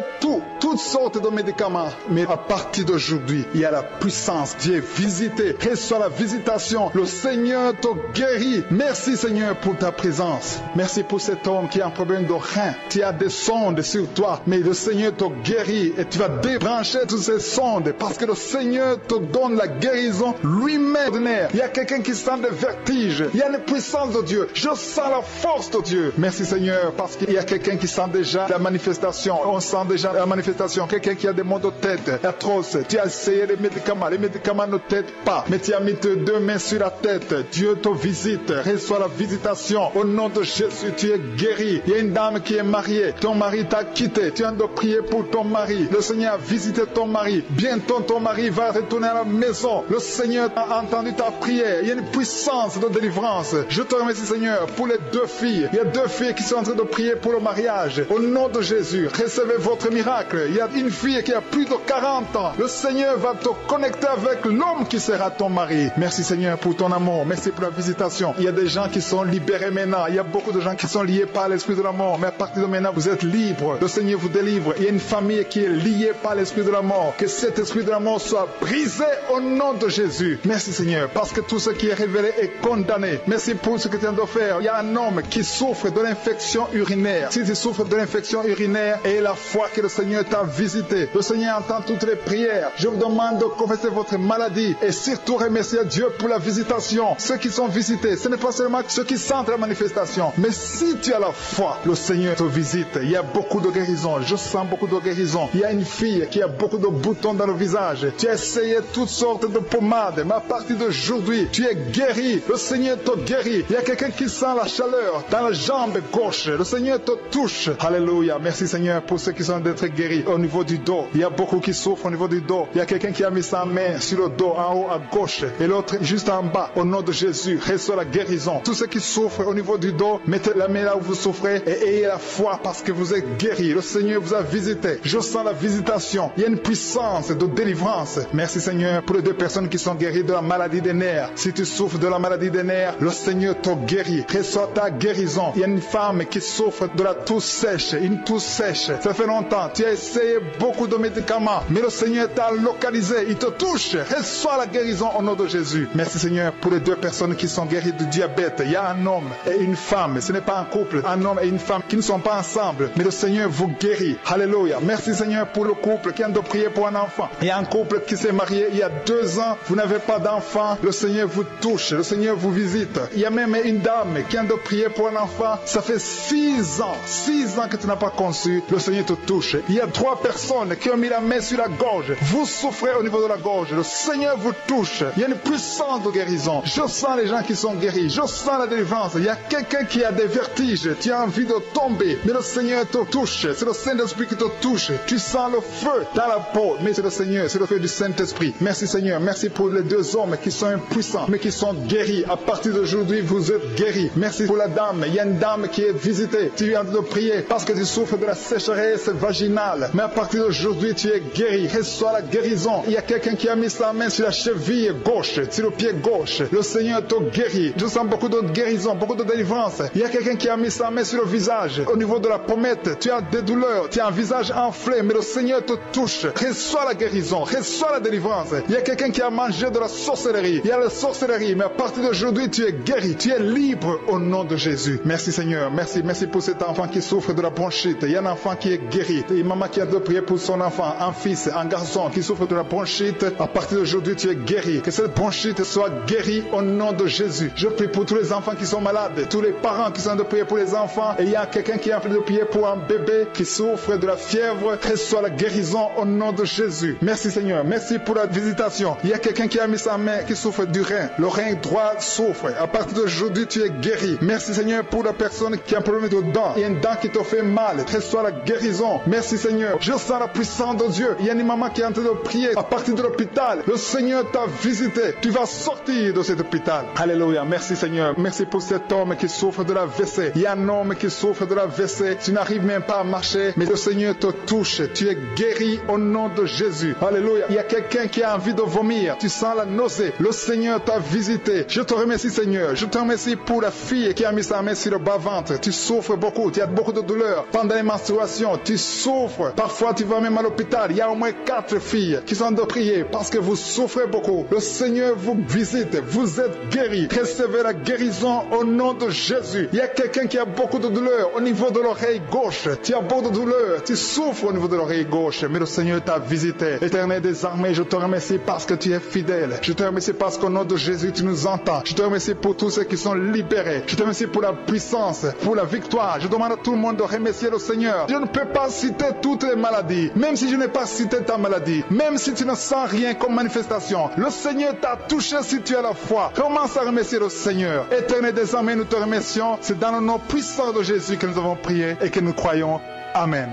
B: toutes sortes de médicaments. Mais à partir d'aujourd'hui, il y a la puissance. Dieu est visité. Reçois la visitation. Le Seigneur te guérit. Merci Seigneur pour ta présence. Merci pour cet homme qui a un problème de rein. Tu as des sondes sur toi. Mais le Seigneur te guérit. Et tu vas débrancher toutes ces sondes. Parce que le Seigneur te donne la guérison lui-même. Il y a quelqu'un qui sent des vertiges. Il y a une puissance de Dieu. Je sens la force de Dieu. Merci Seigneur. Parce qu'il y a quelqu'un qui sent déjà la manifestation. On sent déjà la manifestation. Quelqu'un qui a des maux de tête atroces. Tu as essayé les médicaments. Les médicaments ne t'aident pas. Mais tu as mis tes 2 mains sur la tête. Dieu te visite. Reçois la visitation. Au nom de Jésus, tu es guéri. Il y a une dame qui est mariée. Ton mari t'a quitté. Tu viens de prier pour ton mari. Le Seigneur a visité ton mari. Bientôt ton mari va retourner à la maison. Le Seigneur a entendu ta prière. Il y a une puissance de délivrance. Je te remercie Seigneur pour les 2 filles. Il y a 2 filles qui sont en train de prier pour le mariage. Au nom de Jésus, recevez votre miracle. Il y a une fille qui a plus de 40 ans. Le Seigneur va te connecter avec l'homme qui sera ton mari. Merci Seigneur pour ton amour. Merci pour la visitation. Il y a des gens qui sont libérés maintenant. Il y a beaucoup de gens qui sont liés par l'esprit de la mort. Mais à partir de maintenant, vous êtes libres. Le Seigneur vous délivre. Il y a une famille qui est liée par l'esprit de la mort. Que cet esprit de la mort soit brisé au nom de Jésus. Merci Seigneur, parce que tout ce qui est révélé est condamné. Merci pour ce que tu viens de faire. Il y a un homme qui souffre de l'infection urinaire. Si tu souffres de l'infection urinaire, et la foi que le Seigneur t'a visité, le Seigneur entend toutes les prières. Je vous demande de confesser votre maladie et surtout remercier Dieu pour la visitation. Ceux qui sont visités, ce n'est pas seulement ceux qui sentent la manifestation, mais si tu as la foi, le Seigneur te visite. Il y a beaucoup de guérisons. Je sens beaucoup de guérisons. Il y a une fille qui a beaucoup de boutons dans le visage. Tu as essayé toutes sortes de pommades, mais à partir d'aujourd'hui, tu es guéri. Le Seigneur te guérit. Il y a quelqu'un qui sent la chaleur dans la jambe gauche. Le Seigneur te touche. Alléluia. Merci Seigneur pour ceux qui sont d'être guéris au niveau du dos. Il y a beaucoup qui souffrent au niveau du dos. Il y a quelqu'un qui a mis sa main sur le dos en haut à gauche et l'autre juste en bas. Au nom de Jésus, reçois la guérison. Tous ceux qui souffrent au niveau du dos, mettez la main là où vous souffrez et ayez la foi parce que vous êtes guéris. Le Seigneur vous a visité. Je sens la visitation. Il y a une puissance de délivrance. Merci Seigneur pour les deux personnes qui sont guéries de la maladie des nerfs. Si tu souffres de la maladie des nerfs, le Seigneur te guérit. Reçois ta guérison. Il y a une femme qui souffre de la toux sèche. Une toux sèche. Ça fait longtemps. Tu as essayé beaucoup de médicaments, mais le Seigneur t'a localisé. Il te touche. Reçois la guérison au nom de Jésus. Merci Seigneur pour les deux personnes qui sont guéries du diabète. Il y a un homme et une femme. Ce n'est pas un couple. Un homme et une femme qui ne sont pas ensemble, mais le Seigneur vous guérit. Alléluia. Merci Seigneur pour le couple qui vient de prier pour un enfant. Il y a un couple qui s'est marié il y a 2 ans. Vous n'avez pas d'enfant. Le Seigneur vous touche. Le Seigneur vous visite. Il y a même une dame qui vient de prier pour un enfant. Ça fait 6 ans. 6 ans que tu n'as pas conçu. Le Seigneur te touche. Il y a 3 personnes qui ont mis la main sur la gorge. Vous souffrez au niveau de la gorge. Le Seigneur vous touche. Il y a une puissance de guérison. Je sens les gens qui sont guéris. Je sens la délivrance. Il y a quelqu'un qui a des vertiges. Tu as envie de tomber. Mais le Seigneur te touche. C'est le Saint-Esprit qui te touche. Tu sens le feu dans la peau. Mais c'est le Seigneur. C'est le feu du Saint-Esprit. Merci Seigneur. Merci pour les 2 hommes qui sont impuissants, mais qui sont guéris. À partir d'aujourd'hui, vous êtes guéris. Merci pour la dame. Il y a une dame qui est visitée. Tu viens de prier parce que tu souffres de la sécheresse vaginale. Mais à partir d'aujourd'hui, tu es guéri. Reçois la guérison. Il y a quelqu'un qui a mis sa main sur la cheville gauche, sur le pied gauche. Le Seigneur te guérit. Je sens beaucoup de guérison, beaucoup de délivrance. Il y a quelqu'un qui a mis sa main sur le visage. Au niveau de la pommette, tu as des douleurs. Tu as un visage enflé, mais le Seigneur te touche. Reçois la guérison. Reçois la délivrance. Il y a quelqu'un qui a mangé de la sorcellerie. Il y a la sorcellerie, mais à partir d'aujourd'hui, tu es guéri. Tu es libre au nom de Jésus. Merci Seigneur. Merci. Merci pour cet enfant qui souffre de la bronchite. Il y a un enfant qui est guéri. Et une maman qui a de prier pour son enfant, un fils, un garçon qui souffre de la bronchite. À partir d'aujourd'hui, tu es guéri. Que cette bronchite soit guérie au nom de Jésus. Je prie pour tous les enfants qui sont malades, tous les parents qui sont de prier pour les enfants. Et il y a quelqu'un qui est en train de prier pour un bébé qui souffre de la fièvre. Reçois la guérison au nom de Jésus. Merci Seigneur. Merci pour la visitation. Il y a quelqu'un qui a mis sa main qui souffre du rein. Le rein droit souffre. À partir d'aujourd'hui, tu es guéri. Merci Seigneur pour la personne qui a un problème de dents. Il y a une dent qui te fait mal. Reçois la guérison. Merci Seigneur. Je sens la puissance de Dieu. Il y a une maman qui est en train de prier à partir de l'hôpital. Le Seigneur t'a visité. Tu vas sortir de cet hôpital. Alléluia. Merci Seigneur. Merci pour cet homme qui souffre de la WC. Il y a un homme qui souffre de la WC. Tu n'arrives même pas à marcher, mais le Seigneur te touche. Tu es guéri au nom de Jésus. Alléluia. Il y a quelqu'un qui a envie de vomir. Tu sens la nausée. Le Seigneur t'a visité. Je te remercie Seigneur. Je te remercie pour la fille qui a mis sa main sur le bas-ventre. Tu souffres beaucoup. Tu as beaucoup de douleurs. Pendant les menstruations, tu souffres. Parfois, tu vas même à l'hôpital. Il y a au moins 4 filles qui sont de prier parce que vous souffrez beaucoup. Le Seigneur vous visite. Vous êtes guéris. Recevez la guérison au nom de Jésus. Il y a quelqu'un qui a beaucoup de douleurs au niveau de l'oreille gauche. Tu as beaucoup de douleurs. Tu souffres au niveau de l'oreille gauche. Mais le Seigneur t'a visité. Éternel des armées, je te remercie parce que tu es fidèle. Je te remercie parce qu'au nom de Jésus, tu nous entends. Je te remercie pour tous ceux qui sont libérés. Je te remercie pour la puissance, pour la victoire. Je demande à tout le monde de remercier le Seigneur. Je ne peux pas citer toutes les maladies. Même si je n'ai pas cité ta maladie. Même si tu ne sens rien comme manifestation. Le Seigneur t'a touché si tu as la foi. Commence à remercier le Seigneur. Éternel des armées, nous te remercions. C'est dans le nom puissant de Jésus que nous avons prié et que nous croyons. Amen.